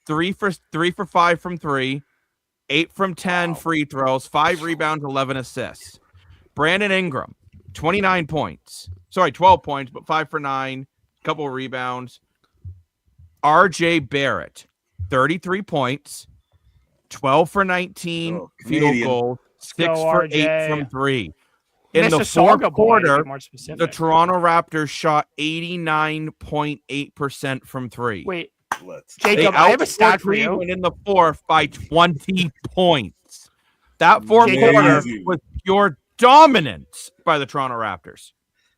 33. 3 for 5 from 3, 8 from 10 free throws, 5 rebounds, 11 assists. Brandon Ingram, 29 points. Sorry, 12 points, but 5 for 9, couple of rebounds. RJ Barrett, 33 points, 12 for 19 Oh, field Canadian. goals, 6 go, for 8 RJ. from 3. In the Mississauga fourth boy, to quarter, be more specific. the Toronto Raptors shot 89.8% from 3. Wait, Let's They Jacob, I have a outscored stat for you. Cleveland in the fourth by 20 points. That fourth Jacob, quarter Amazing. was pure dominance by the Toronto Raptors.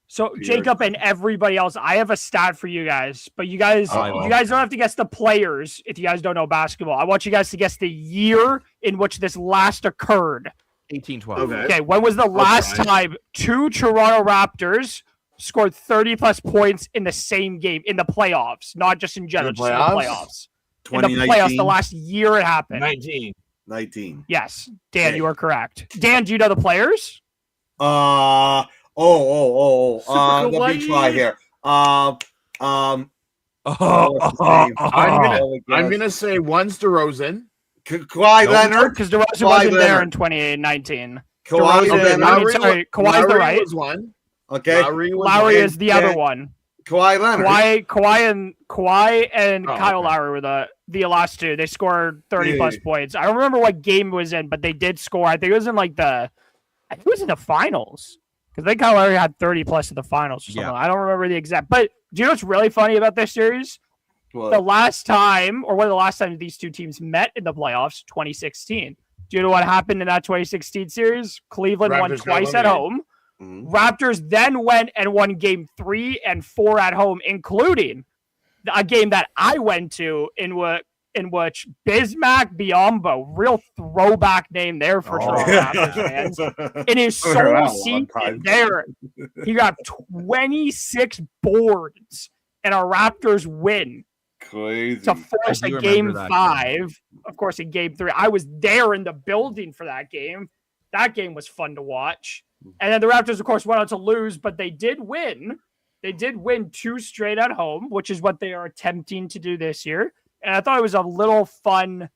So Jacob and everybody else, I have a stat for you guys, but you guys Uh-oh. you guys don't have to guess the players if you guys don't know basketball. I want you guys to guess the year in which this last occurred. 18-12. Okay. Okay, when was the last try. time 2 Toronto Raptors scored 30 plus points in the same game in the playoffs, not just in general, In the just in the playoffs? playoffs. In the playoffs, the 2019. last year it happened. 19. 19. Yes, Dan, Okay. you are correct. Dan, do you know the players? Super Let me kawaii. try here. What's his Oh, name? I'm gonna say one's DeRozan. Kawhi Nope. Leonard. Because DeRozan Kawhi wasn't there Leonard. in 2019. Kawhi DeRozan- Leonard. I mean, sorry, Kawhi's the right. was one. Okay. Lowry was Lowry one. is the other one. Kawhi Leonard. Kawhi and Oh, Kyle okay. Lowry were the last two. They scored 30 Yeah. plus points. I don't remember what game it was in, but they did score. I think it was in I think it was in the finals. Because I think Kyle Lowry had 30 plus in the finals or something. Yeah. I don't remember the exact. But do you know what's really funny about this series? What? The last time, or one of the last times these two teams met in the playoffs, 2016. Do you know what happened in that 2016 series? Cleveland won Raptors got twice at eliminated. home. Mhm. Raptors then went and won game 3 and 4 at home, including a game that I went to in which Bismack Biyombo, real throwback name there for Oh. Toronto Raptors fans, in his Heard that a sole long season time. there, he got 26 boards and a Raptors win Crazy. to force I do a game remember that 5. Of course, in game 3, I was there in the building for that game. That game was fun to watch. And then the Raptors, of course, went on to lose, but they did win. They did win 2 straight at home, which is what they are attempting to do this year. And I thought it was a little fun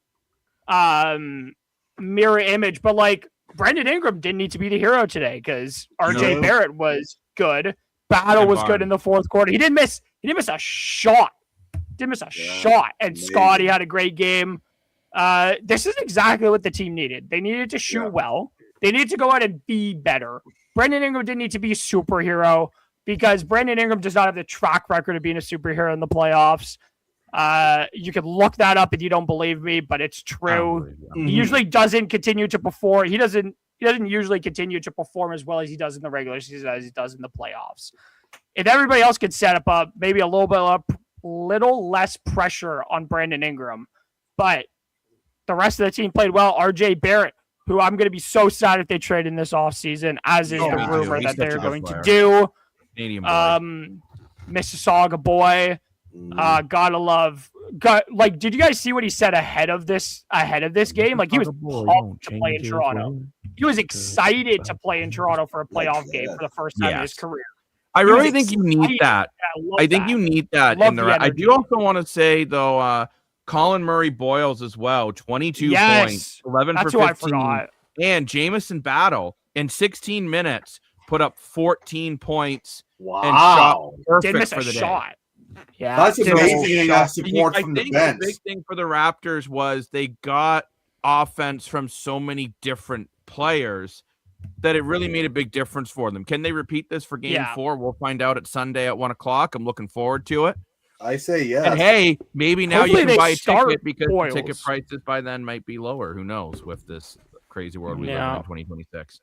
mirror image. But like Brandon Ingram didn't need to be the hero today because RJ No. Barrett was good. Battle And was good Barnes. in the fourth quarter. He didn't miss a shot. Didn't miss a shot. And amazing. Scotty had a great game. This is exactly what the team needed. They needed to shoot Yeah. well. They needed to go out and be better. Brandon Ingram didn't need to be a superhero because Brandon Ingram does not have the track record of being a superhero in the playoffs. You can look that up if you don't believe me, but it's true. Mhm. He usually doesn't continue to perform. He doesn't usually continue to perform as well as he does in the regular season as he does in the playoffs. If everybody else could set up maybe a little less pressure on Brandon Ingram, but The rest of the team played well. RJ Barrett, who I'm going to be so sad if they trade in this offseason, as is the rumor that they're going to do. Canadian boy. Mississauga boy. Gotta love. Did you guys see what he said ahead of this game? Like, he was pumped to play in Toronto. He was excited to play in Toronto for a playoff game for the first time in his career. I really think you need that. I think you need that in the. I do also want to say though, Colin Murray Boyles as well. 22 points, 11 for 15. I forgot. And Jamison Battle in 16 minutes put up 14 points. Wow! And shot perfect Did miss for the shot. Day. Yeah, that's amazing. Support I from think the bench. The big thing for the Raptors was they got offense from so many different players that it really made a big difference for them. Can they repeat this for Game 4? We'll find out at Sunday at 1:00. I'm looking forward to it. I say yes. And hey, maybe now Hopefully you can buy a ticket because Boyles. the ticket prices by then might be lower. Who knows with this crazy world we live in 2026.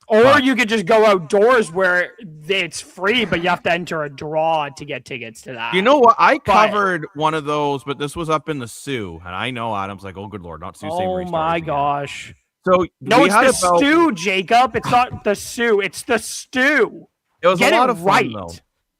Or you could just go outdoors where it's free, but you have to enter a draw to get tickets to that. You know what? I covered one of those, but this was up in the Sioux. And I know Adam's like, oh, good Lord, not Sioux Ste. Marie. Oh, my gosh. So no, it's the stew, Jacob. It's not the Sioux. It's the stew. It was Get a lot it of fun, right. though.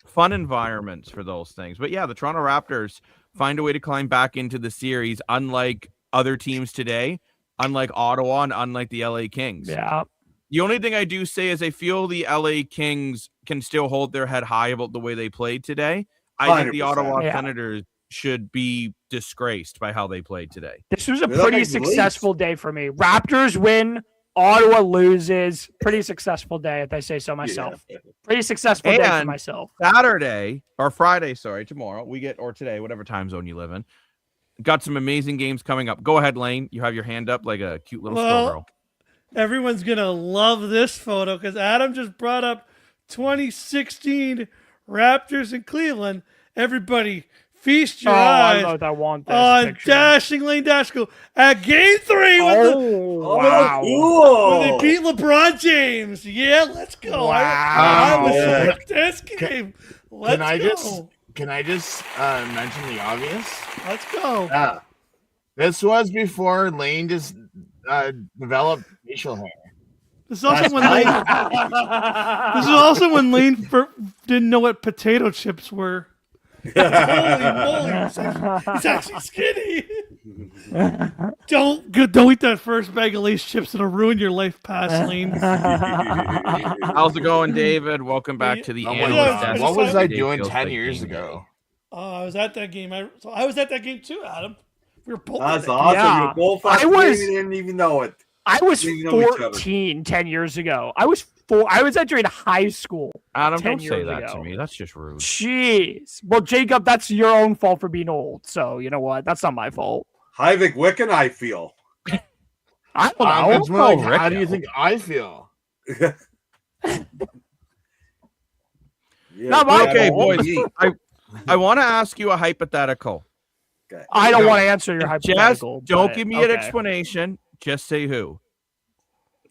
Fun environments for those things. But yeah, the Toronto Raptors find a way to climb back into the series, unlike other teams today, unlike Ottawa, and unlike the LA Kings. Yeah. The only thing I do say is I feel the LA Kings can still hold their head high about the way they played today. I think the Ottawa Senators should be disgraced by how they played today. This was a pretty successful day for me. Raptors win, Ottawa loses. Pretty successful day, if I say so myself. Pretty successful day for myself. Saturday, or Friday, tomorrow, or today, whatever time zone you live in, got some amazing games coming up. Go ahead, Lane. You have your hand up like a cute little schoolgirl. Everyone's going to love this photo because Adam just brought up 2016 Raptors in Cleveland. Everybody, feast your eyes on Dashing Lane Dashko at Game 3 Cool. when they beat LeBron James. Yeah, let's go. Wow. I was at this game. Can I just mention the obvious? Let's go. Yeah. This was before Lane just developed facial hair. This is also when Lane didn't know what potato chips were. Holy moly, he's actually skinny. Don't eat that first bag of Lay's chips. It'll ruin your life past, Lane. How's it going, David? Welcome back to the Analyst Desk. What was I doing 10 years ago? I was at that game. I was at that game too, Adam. We were both. That's awesome. Yeah. You were both at the game. You didn't even know it. I was 14 10 years ago. I was entering high school. Adam, don't say that to me. That's just rude. Jeez. Well, Jacob, that's your own fault for being old. So, you know what? That's not my fault. Heivik Wicken, I feel. I don't know. How do you think I feel? Okay, boys. I want to ask you a hypothetical. Okay. I don't want to answer your hypothetical. Don't give me an explanation. Just say who.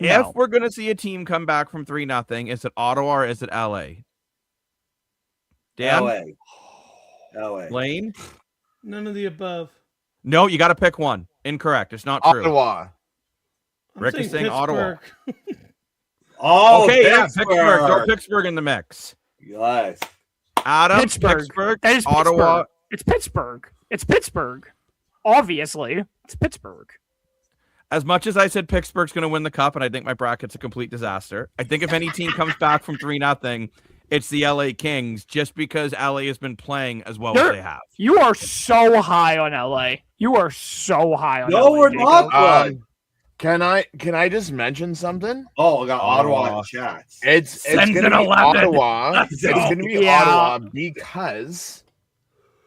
No. If we're going to see a team come back from 3-0, is it Ottawa or is it LA? Dan? LA. Lane? None of the above. No, you got to pick one. Incorrect. It's not true. Ottawa. Rick is saying Ottawa. Okay, yeah, Pittsburgh. Throw Pittsburgh in the mix. Yes. Adam, Pittsburgh. That is Ottawa. It's Pittsburgh. It's Pittsburgh. Obviously, it's Pittsburgh. As much as I said Pittsburgh's going to win the cup, and I think my bracket's a complete disaster, I think if any team comes back from 3-0, it's the LA Kings, just because LA has been playing as well as they have. You are so high on LA. You are so high on LA. No, we're not. Can I just mention something? Oh, I got Ottawa in chat. It's going to be Ottawa. It's going to be Ottawa because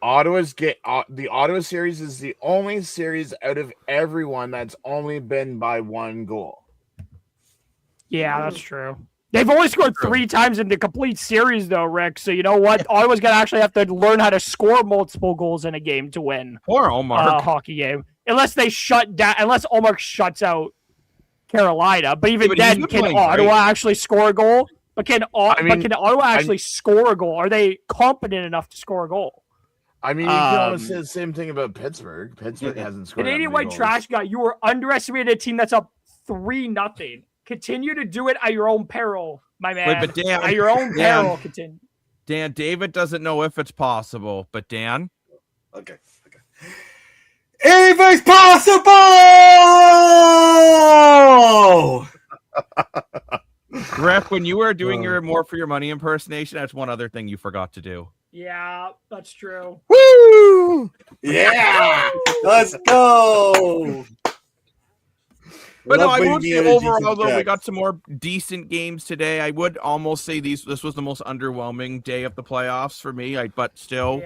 the Ottawa series is the only series out of everyone that's only been by one goal. Yeah, that's true. They've only scored 3 times in the complete series, though, Rick. So you know what? Ottawa's going to actually have to learn how to score multiple goals in a game to win. Or Omar. A hockey game. Unless Omar shuts out Carolina. But even then, can Ottawa actually score a goal? But can Ottawa actually score a goal? Are they competent enough to score a goal? I mean, you can almost say the same thing about Pittsburgh. Pittsburgh hasn't scored. Canadian that many white goals. trash guy, you were underestimated a team that's up 3-0. Continue to do it at your own peril, my man. Wait, but Dan, at your own peril, continue. Dan, David doesn't know if it's possible, but Dan. Okay. If it's possible! Griff, when you were doing your More for Your Money impersonation, that's one other thing you forgot to do. Yeah, that's true. Woo! Yeah! Let's go! But no, I Love would when say you overall, decent though, we checks. got some more decent games today. I would almost say this was the most underwhelming day of the playoffs for me, but still,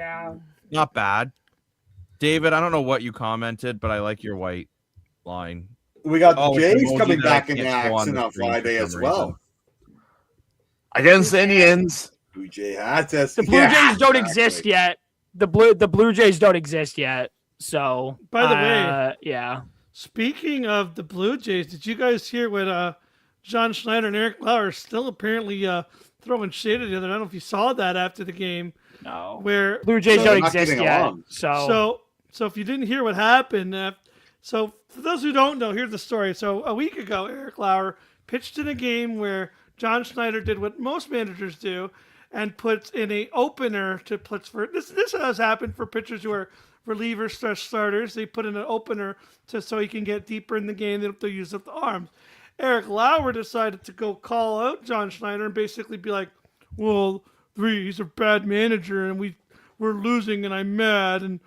not bad. David, I don't know what you commented, but I like your white line. We got the Oh, it's Jays emoji coming that I back in can't show on action the on screen for Friday some as well. Against the Indians. Blue Jay hats us. The Blue Jays don't exist yet. The Blue Jays don't exist yet. So, By the way, yeah. Speaking of the Blue Jays, did you guys hear what John Schneider and Eric Lauer still apparently throwing shade at the other? I don't know if you saw that after the game. No. Where Blue Jays So don't they're not exist getting yet. along. So if you didn't hear what happened, so for those who don't know, here's the story. So a week ago, Eric Lauer pitched in a game where John Schneider did what most managers do and puts in a opener to put for this. This has happened for pitchers who are relievers / starters. They put in an opener so he can get deeper in the game. They don't have to use up the arms. Eric Lauer decided to go call out John Schneider and basically be like, "Well, he's a bad manager, and we're losing, and I'm mad, and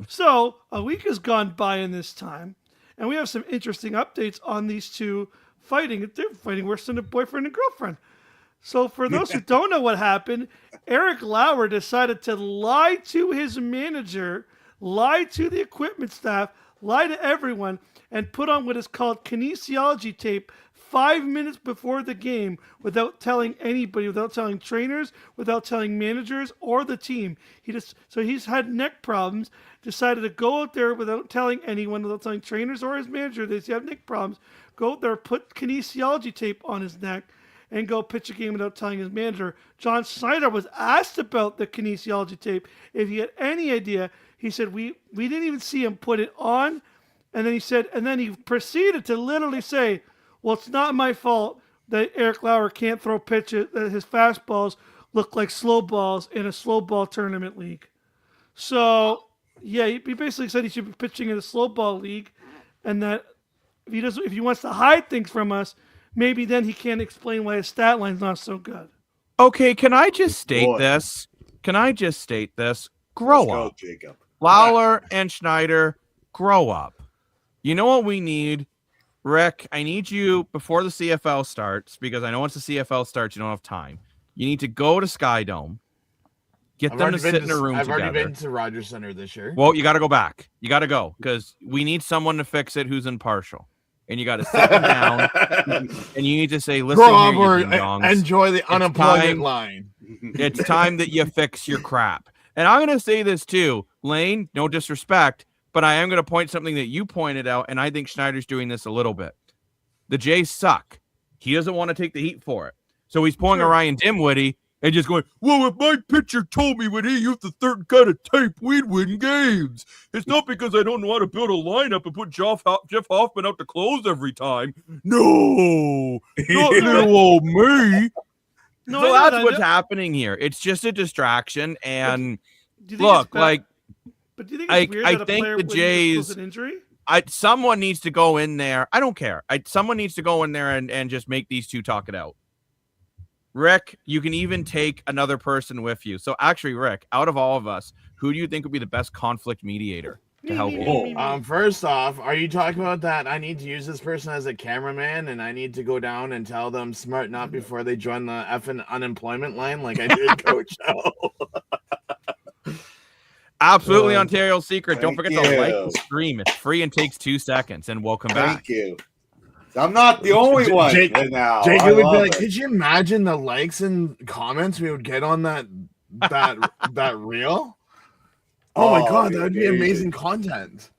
So a week has gone by in this time, and we have some interesting updates on these two fighting. They're fighting worse than a boyfriend and girlfriend. So for those who don't know what happened, Eric Lauer decided to lie to his manager, lie to the equipment staff, lie to everyone, and put on what is called kinesiology tape 5 minutes before the game without telling anybody, without telling trainers, without telling managers or the team. So he's had neck problems, decided to go out there without telling anyone, without telling trainers or his manager that he have neck problems, go out there, put kinesiology tape on his neck, and go pitch a game without telling his manager. John Schneider was asked about the kinesiology tape. If he had any idea, he said, we didn't even see him put it on. And then he proceeded to literally say, well, it's not my fault that Eric Lauer can't throw pitches, that his fastballs look like slow balls in a slow ball tournament league. So, yeah, he basically said he should be pitching in a slow ball league, and that if he wants to hide things from us, maybe then he can't explain why his stat line's not so good. Okay, can I just state this? Grow up. Jacob. Lauer and Schneider, grow up. You know what we need? Rick, I need you before the CFL starts, because I know once the CFL starts, you don't have time. You need to go to Sky Dome, get them to sit in a room together. I've already been to Rogers Center this year. Well, you got to go back. You got to go, because we need someone to fix it who's impartial. And you got to sit them down, and you need to say, listen Grow here, up you ding-dongs. enjoy the unemployment line. It's time that you fix your crap. And I'm going to say this too, Lane, no disrespect, but I am going to point something that you pointed out, and I think Schneider's doing this a little bit. The Jays suck. He doesn't want to take the heat for it. So he's pulling a Ryan Dimwitty and just going, well, if my pitcher told me when he used the third kind of tape, we'd win games. It's not because I don't know how to build a lineup and put Jeff Hoffman out to close every time. No, not little old me. No, So that's what's happening here. It's just a distraction. And look, like, but do you think it's weird that a think player the Jays, an injury? someone needs to go in there. I don't care. Someone needs to go in there and just make these two talk it out. Rick, you can even take another person with you. So actually, Rick, out of all of us, who do you think would be the best conflict mediator to help you? First off, are you talking about that? I need to use this person as a cameraman, and I need to go down and tell them smarten up before they join the effing unemployment line, like I did Coach L. Absolutely, Ontario Secret. Don't forget you. to like the stream. It's free and takes 2 seconds. And welcome back. Thank you. I'm not the only one right now. Jacob would be like, could you imagine the likes and comments we would get on that reel? Oh my god, that would be amazing content.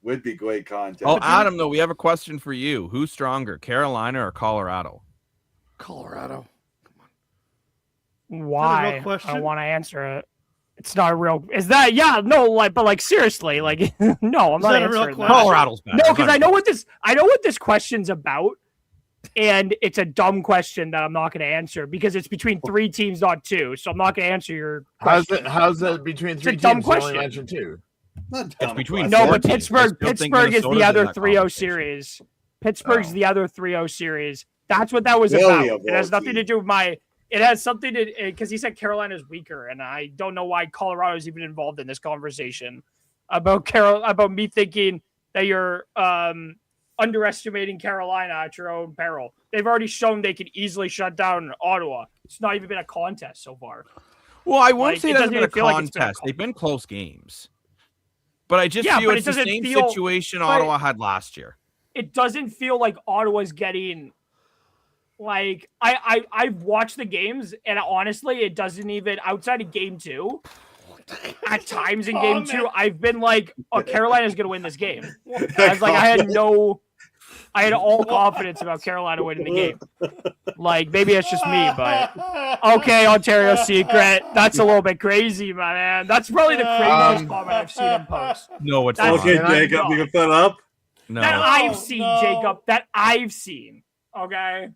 Would be great content. Oh, Adam, though, we have a question for you. Who's stronger, Carolina or Colorado? Colorado. Why? Question. I want to answer it. It's not a real. Is that? Yeah, no, like, but like seriously, like, no, I'm not that a real answering that. question? Colorado's better. No, because I know what this question's about, and it's a dumb question that I'm not going to answer because it's between 3 teams, not 2. So I'm not going to answer your question. How's it between 3 a teams? dumb You question. only mentioned 2. Not It's between No, four but teams. I Pittsburgh still think is the Minnesota's other in that 3-0 conversation. series. Pittsburgh's Oh. the other 3-0 series. That's what that was Really about. It has nothing to do with my. It has something to because he said Carolina's weaker, and I don't know why Colorado is even involved in this conversation about me thinking that you're underestimating Carolina at your own peril. They've already shown they can easily shut down Ottawa. It's not even been a contest so far. Well, I won't Like, say it that's doesn't been a even feel like it's been a contest. They've been close games. But I just Yeah, feel but it's it the doesn't same feel- situation but- Ottawa had last year. It doesn't feel like Ottawa's getting like I've watched the games and honestly it doesn't even outside of game 2 at times in game 2 I've been like Carolina's gonna win this game. I was like I had all confidence about Carolina winning the game. Like maybe it's just me, but okay, Ontario Secret. That's a little bit crazy, my man. That's probably the craziest comment I've seen him post. No, it's That's- not. Okay, And I- Jacob, you can fill up. No. That I've seen, no. Jacob. That I've seen. Okay.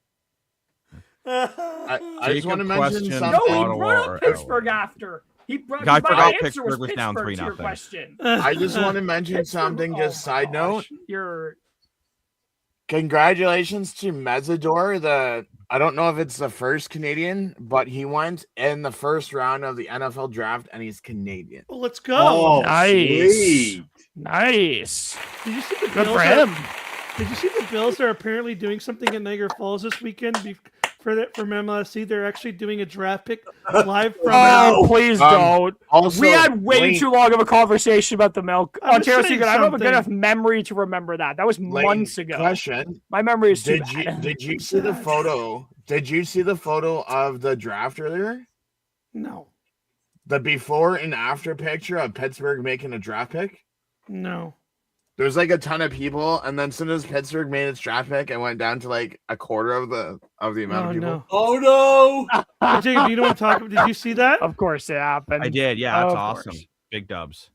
I just Jacob want to mention questioned something. No, he Ottawa brought or up Pittsburgh after. He brought. I my forgot answer Pittsburgh was down Pittsburgh to your 3-0. question. I just want to mention Pittsburgh- something. Just oh my side note. gosh. You're Congratulations to Mesidor. I don't know if it's the first Canadian, but he went in the first round of the NFL draft, and he's Canadian. Well, let's go. Oh, Nice. sweet. nice. Did you see the Good Bills? for him. Did you see the Bills are apparently doing something in Niagara Falls this weekend from MLSC? They're actually doing a draft pick live from. Oh, please Um, don't. Also, We had way Lane- too long of a conversation about the milk. I'm Ontario saying Secret. I don't have a good something. enough memory to remember that. That was Lane, months ago. Question: My memory is too Did you bad. did you see the photo? Did you see the photo of the draft earlier? No, The before and after picture of Pittsburgh making a draft pick. no. There's like a ton of people, and then as soon as Pittsburgh made its draft pick, it went down to like a quarter of the amount Oh, of people. no. Oh no! Hey, Jacob, you know what I'm talking about? Did you see that? Of course it happened. I did. Yeah, that's Of awesome. course. Big dubs.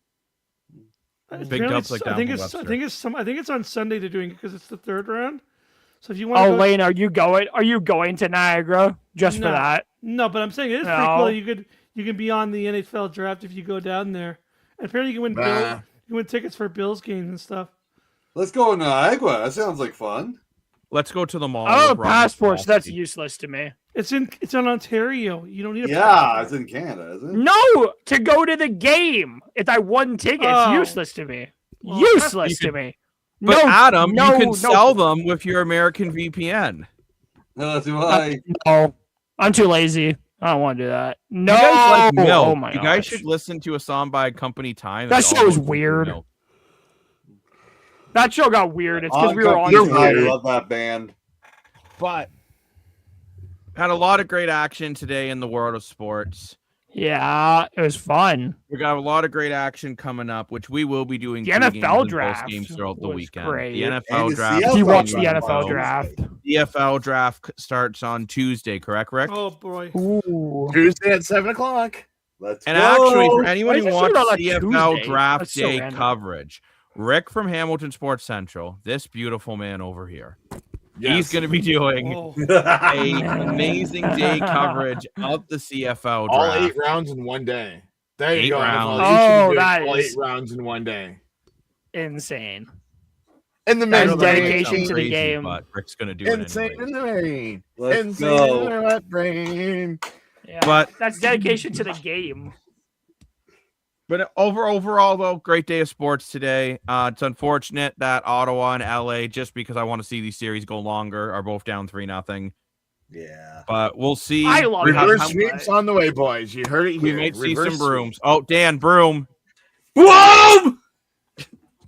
Apparently dubs like I think down it's. from I think it's. I think it's on Sunday they're doing it because it's the 3rd round. So if you want. Oh, Lane, are you going to Niagara just for No. that? No, but I'm saying it is pretty No. cool. You can be on the NFL draft if you go down there, and apparently you can win Nah. you can win tickets for Bills games and stuff. Let's go to Niagara. That sounds like fun. Let's go to the mall. I don't with have Robert passports. That's Kowalski. useless to me. It's in Ontario. You don't need a Yeah, passport. it's in Canada, isn't it? No, to go to the game. If I won tickets, Oh. useless to me. Well, Useless you to me. But no, Adam, no, you can no. sell them with your American VPN. No, that's why. No, I'm too lazy. I don't want to do that. No, You guys like milk. oh my you guys gosh. should listen to a song by Company Time. That They show all is go through weird. milk. That show got weird. It's because we were on. You're it. right. I love that band. But had a lot of great action today in the world of sports. Yeah, it was fun. We got a lot of great action coming up, which we will be doing The pre-games NFL and draft post-games throughout the was weekend. great. The And NFL the draft. CFL He watched the draft NFL on draft. Tuesday. The NFL draft starts on Tuesday, correct, Rick? Oh boy. Ooh. Tuesday at 7:00. Let's And go. actually, for anyone Why who is this wants shoot on a CFL Tuesday? Draft That's so Day random. coverage, Rick from Hamilton Sports Central, this beautiful man over here, he's Yes. going to be doing Oh. a amazing day coverage of the CFL draft. All 8 rounds in one day. There you 8 go. rounds. NFL. You should be Oh, doing that all is- 8 rounds in one day. Insane. In the That middle is of the dedication rain. to the game. But Rick's going to do it Insane anyway. in the rain. Let's Insane go. in the wet rain. Yeah, But that's dedication to the game. But overall, though, great day of sports today. It's unfortunate that Ottawa and LA, just because I want to see these series go longer, are both down 3-0. Yeah. But we'll see. I love We it. have- Reverse sweeps on the way, boys. You heard it We here. might see Reverse some brooms. sweeps. Oh, Dan, broom. Boom!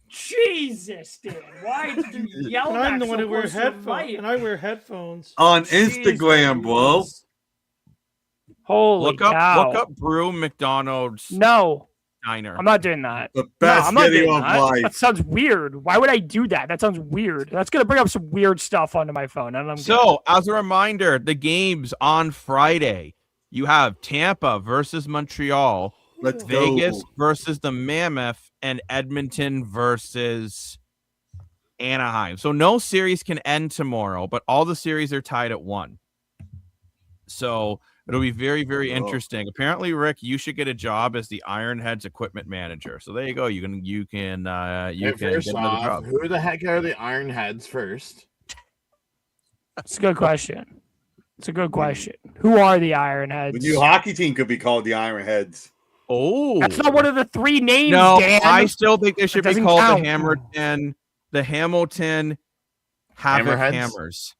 Jesus, Dan, why did you yell And that I'm the one so who wears close to the headphones. mic? And I wear headphones. On Instagram, bro. Jesus. Holy Look up cow. Broom McDonald's No, diner. I'm not doing that. The No, best I'm not video doing of that. life. That sounds weird. Why would I do that? That sounds weird. That's gonna bring up some weird stuff onto my phone. And I'm good. So, as a reminder, the games on Friday, you have Tampa versus Montreal Let's Vegas go. versus the Mammoth, and Edmonton versus Anaheim. So no series can end tomorrow, but all the series are tied at 1. So it'll be very, very interesting. Apparently, Rick, you should get a job as the Ironheads equipment manager. So there you go. You can Hey, get first another off, job. who the heck are the Ironheads first? It's a good question. It's a good question. Who are the Ironheads? The new hockey team could be called the Ironheads. Oh, that's not one of the 3 names. No, Dan. I still think they should be doesn't called count. the Hamilton Havoc Hammerheads? Hammers.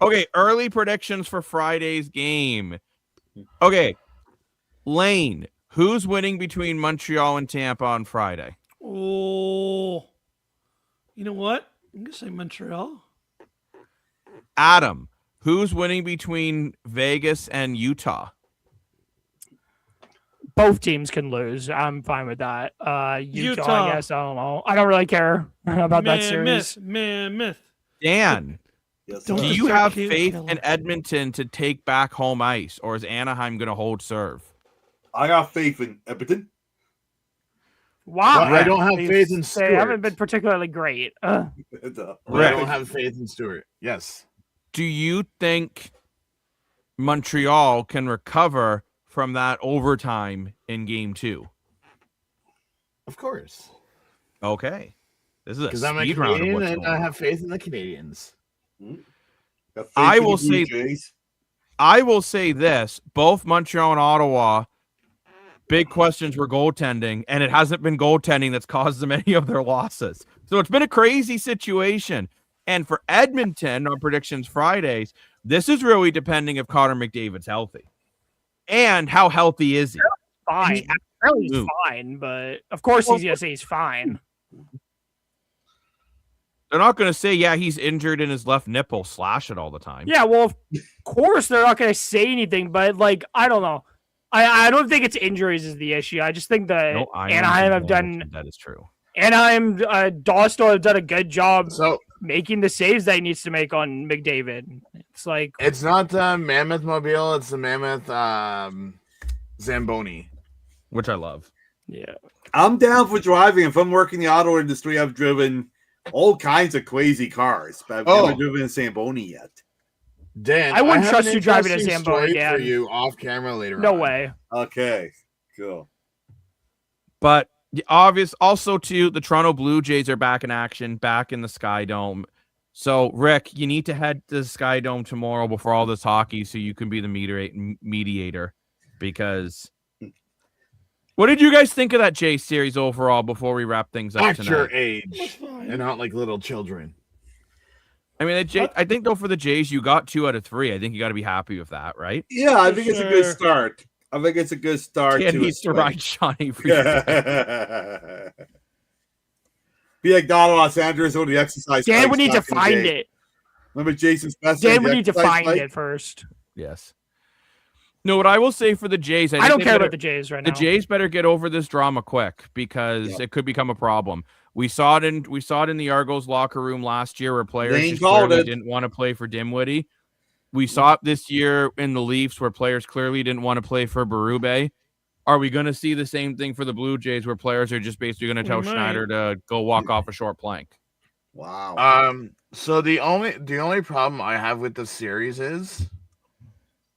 Okay, early predictions for Friday's game. Okay, Lane, who's winning between Montreal and Tampa on Friday? Oh, you know what? I'm gonna say Montreal. Adam, who's winning between Vegas and Utah? Both teams can lose. I'm fine with that. Utah, I guess. I don't know. I don't really care about that series. Mammoth. Dan, Yes, Don't do sir. just you start have killing faith them. in Edmonton to take back home ice, or is Anaheim going to hold serve? I got faith in Edmonton. Wow. Well, I don't have They- faith in They Stewart. haven't been particularly great. I Rick. don't have faith in Stewart. Yes. Do you think Montreal can recover from that overtime in game 2? Of course. Okay. This is a Because I'm a speed round of Canadian what's and going I on. have faith in the Canadians. Got faith I in the will Blue say- Jays. I will say this, both Montreal and Ottawa, big questions were goaltending, and it hasn't been goaltending that's caused them any of their losses. So it's been a crazy situation. And for Edmonton on Predictions Fridays, this is really depending if Connor McDavid's healthy. And how healthy is he? Fine. He's Ooh. fine, but of course he's gonna say he's fine. They're not going to say, yeah, he's injured in his left nipple, slash it all the time. Yeah, well, of course they're not gonna say anything, but like I don't know. I don't think it's injuries is the issue. I just think that No, I Anaheim have understand done that is true. Anaheim Dostal have done a good job So making the saves that he needs to make on McDavid. It's like it's not the Mammoth Mobile, it's the Mammoth Zamboni. Which I love. yeah. I'm down for driving. If I'm working the auto industry, I've driven all kinds of crazy cars, but I've never driven a Zamboni yet. Dan, I wouldn't have trust an you driving a interesting Zamboni, story for Dan. you off camera later No on. way. Okay, cool. But the obvious, also too, the Toronto Blue Jays are back in action, back in the Sky Dome. So, Rick, you need to head to the Sky Dome tomorrow before all this hockey so you can be the mediator. Because what did you guys think of that Jays series overall before we wrap things up At tonight? your That's age, fine. and not like little children. I mean, I think though for the Jays, you got 2 out of 3. I think you got to be happy with that, right? Yeah, I For think it's a good sure. start. I think it's a good start. Dan to needs to ride Johnny for Yeah. Be like Don Los Angeles or the exercise. Dan bikes would need to back in the find day. it. Remember Jason's best? Dan would need to find it first. Yes. No, what I will say for the Jays, I think don't they care better- about the Jays right The now. Jays better get over this drama quick because it could become a problem. We saw it in the Argos locker room last year where players Lane just called clearly it. didn't want to play for Dinwiddie. We saw it this year in the Leafs where players clearly didn't want to play for Berube. Are we going to see the same thing for the Blue Jays where players are just basically going to tell We might. Schneider to go walk off a short plank? Wow. So the only problem I have with the series is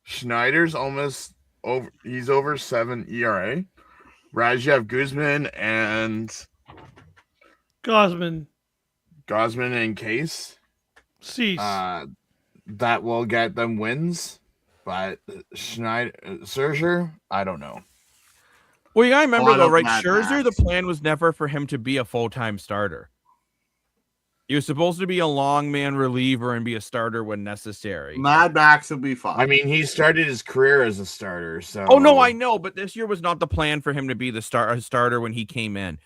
Schneider's almost over. He's over 7 ERA. Rajev Guzman and Gosman. and Case. Cease. That will get them wins, but Scherzer, I don't know. Well, you got to remember, I though, love right? Mad Scherzer, Max. the plan was never for him to be a full-time starter. He was supposed to be a long man reliever and be a starter when necessary. Mad Max will be fine. I mean, he started his career as a starter, so. Oh, no, I know, but this year was not the plan for him to be the starter when he came in.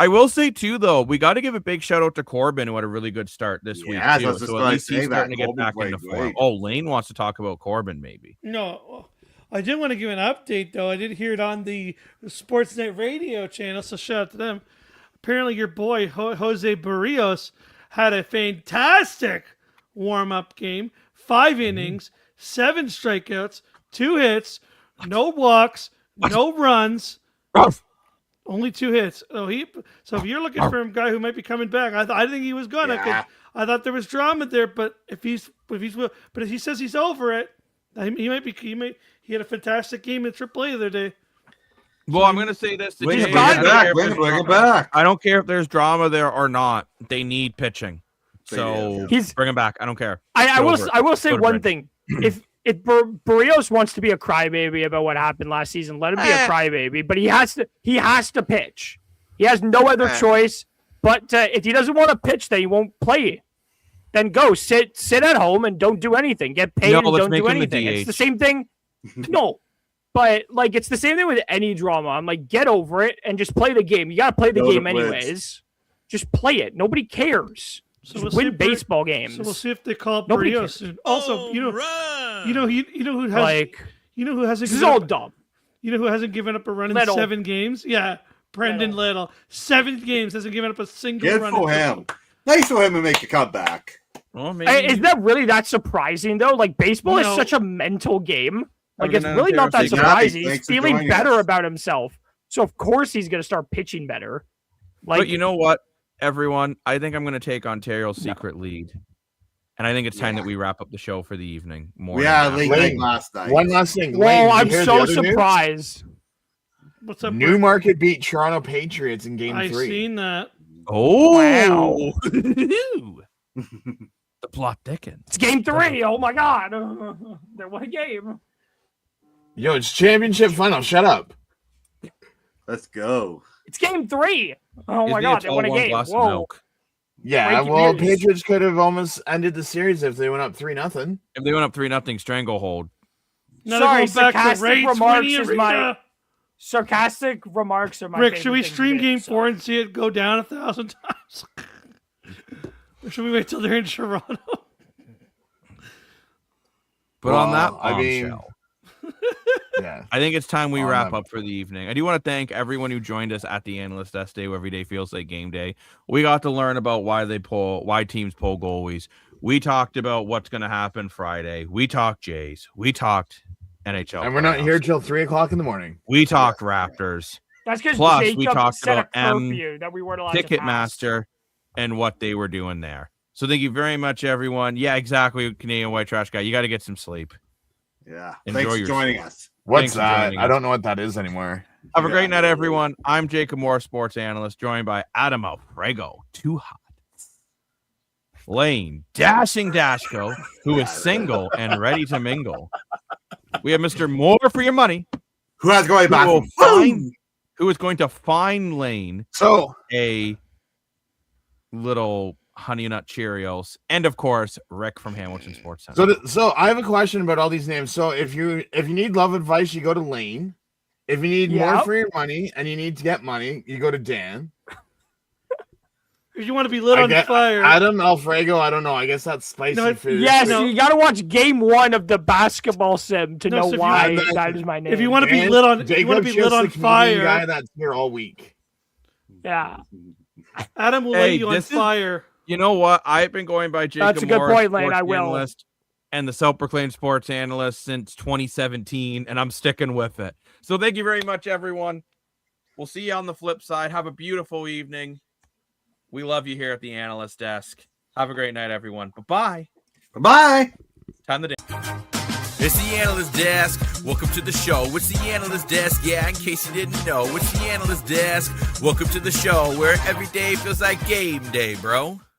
I will say, too, though, we got to give a big shout-out to Corbin, who had a really good start this week, Yes, I too. was just So at gonna least say he's that. starting to get Corbin back played into form. great. Oh, Lane wants to talk about Corbin, maybe. No, I did want to give an update though. I did hear it on the Sportsnet radio channel, so shout out to them. Apparently, your boy Jose Barrios had a fantastic warm-up game. 5 innings, 7 strikeouts, 2 hits, no walks, no runs, only 2 hits. So if you're looking for a guy who might be coming back, I think he was gonna. Yeah. I thought there was drama there, but if he says he's over it, he had a fantastic game in AAA the other day. Well, I'm going to say this. Bring it back. I don't care if there's drama there or not. They need pitching. So bring him back. I don't care. I will say one thing. If Barrios wants to be a crybaby about what happened last season, let him be a crybaby. But he has to pitch. He has no other choice. But if he doesn't want to pitch, then he won't play. Then go sit at home and don't do anything. Get paid and don't do anything. It's the same thing. No, but like it's the same thing with any drama. I'm like, get over it and just play the game. You got to play the game anyways. Just play it. Nobody cares. So just win baseball games. So we'll see if they call up Barrios. Also, you know who hasn't. This is all dumb. You know who hasn't given up a run in 7 games? Yeah, Brendan Little. 7 games, hasn't given up a single run. Good for him. Nice for him to make a comeback. Well, is that really that surprising though? Like baseball is such a mental game. Like it's really not that surprising. He's feeling better about himself, so of course he's going to start pitching better. Like, but you know what, everyone? I think I'm going to take Ontario's secret lead, and I think it's time that we wrap up the show for the evening. Late last night. One last thing. Well, I'm so surprised. What's up? Newmarket beat Toronto Patriots in Game 3. I've seen that. Oh, wow. The plot thickens. It's Game 3. Oh my God. What a game. Yo, it's championship final. Shut up. Let's go. It's Game 3. Oh my God. They won a game. Whoa. Yeah, well, Patriots could have almost ended the series if they went up 3-0. If they went up 3-0, stranglehold. Sorry, sarcastic remarks are my Rick, favorite should we thing stream to do, Game 4 and see it go down 1,000 times? Or should we wait till they're in Toronto? But on that yeah, I think it's time we wrap up for the evening. I do want to thank everyone who joined us at the Analyst Desk Day, where every day feels like game day. We got to learn about why teams pull goalies. We talked about what's going to happen Friday. We talked Jays. We talked NHL. And we're not here till 3:00 in the morning. We talked Raptors. That's because we talked about that we weren't allowed Ticketmaster and what they were doing there. So thank you very much, everyone. Yeah, exactly, Canadian White Trash Guy. You got to get some sleep. Yeah. Enjoy Thanks for joining us. What's that? I don't know what that is anymore. Have a great night, everyone. I'm Jacob Moore, sports analyst, joined by Adam Alfrego, too hot. Lane, dashing Dashko, who is single and ready to mingle. We have Mr. More for your money, who is going to find Lane a little Honey Nut Cheerios, and of course Rick from Hamilton Sports Center. So I have a question about all these names. So if you need love advice, you go to Lane. If you need more for your money and you need to get money, you go to Dan. If you want to be lit on fire, Adam Alfrego. I don't know. I guess that's spicy food. Yes, you got to watch Game 1 of the basketball sim to know why that is my name. If you want to be lit on, fire, guy that's here all week. Yeah, Adam will light you on fire. You know what? I've been going by Jacob That's a good point, Lane. I will. Analyst and the self-proclaimed sports analyst since 2017, and I'm sticking with it. So thank you very much, everyone. We'll see you on the flip side. Have a beautiful evening. We love you here at the Analyst Desk. Have a great night, everyone. Bye-bye. Bye-bye. Time to day. It's the Analyst Desk. Welcome to the show. It's the Analyst Desk. Yeah, in case you didn't know, it's the Analyst Desk. Welcome to the show where every day feels like game day, bro.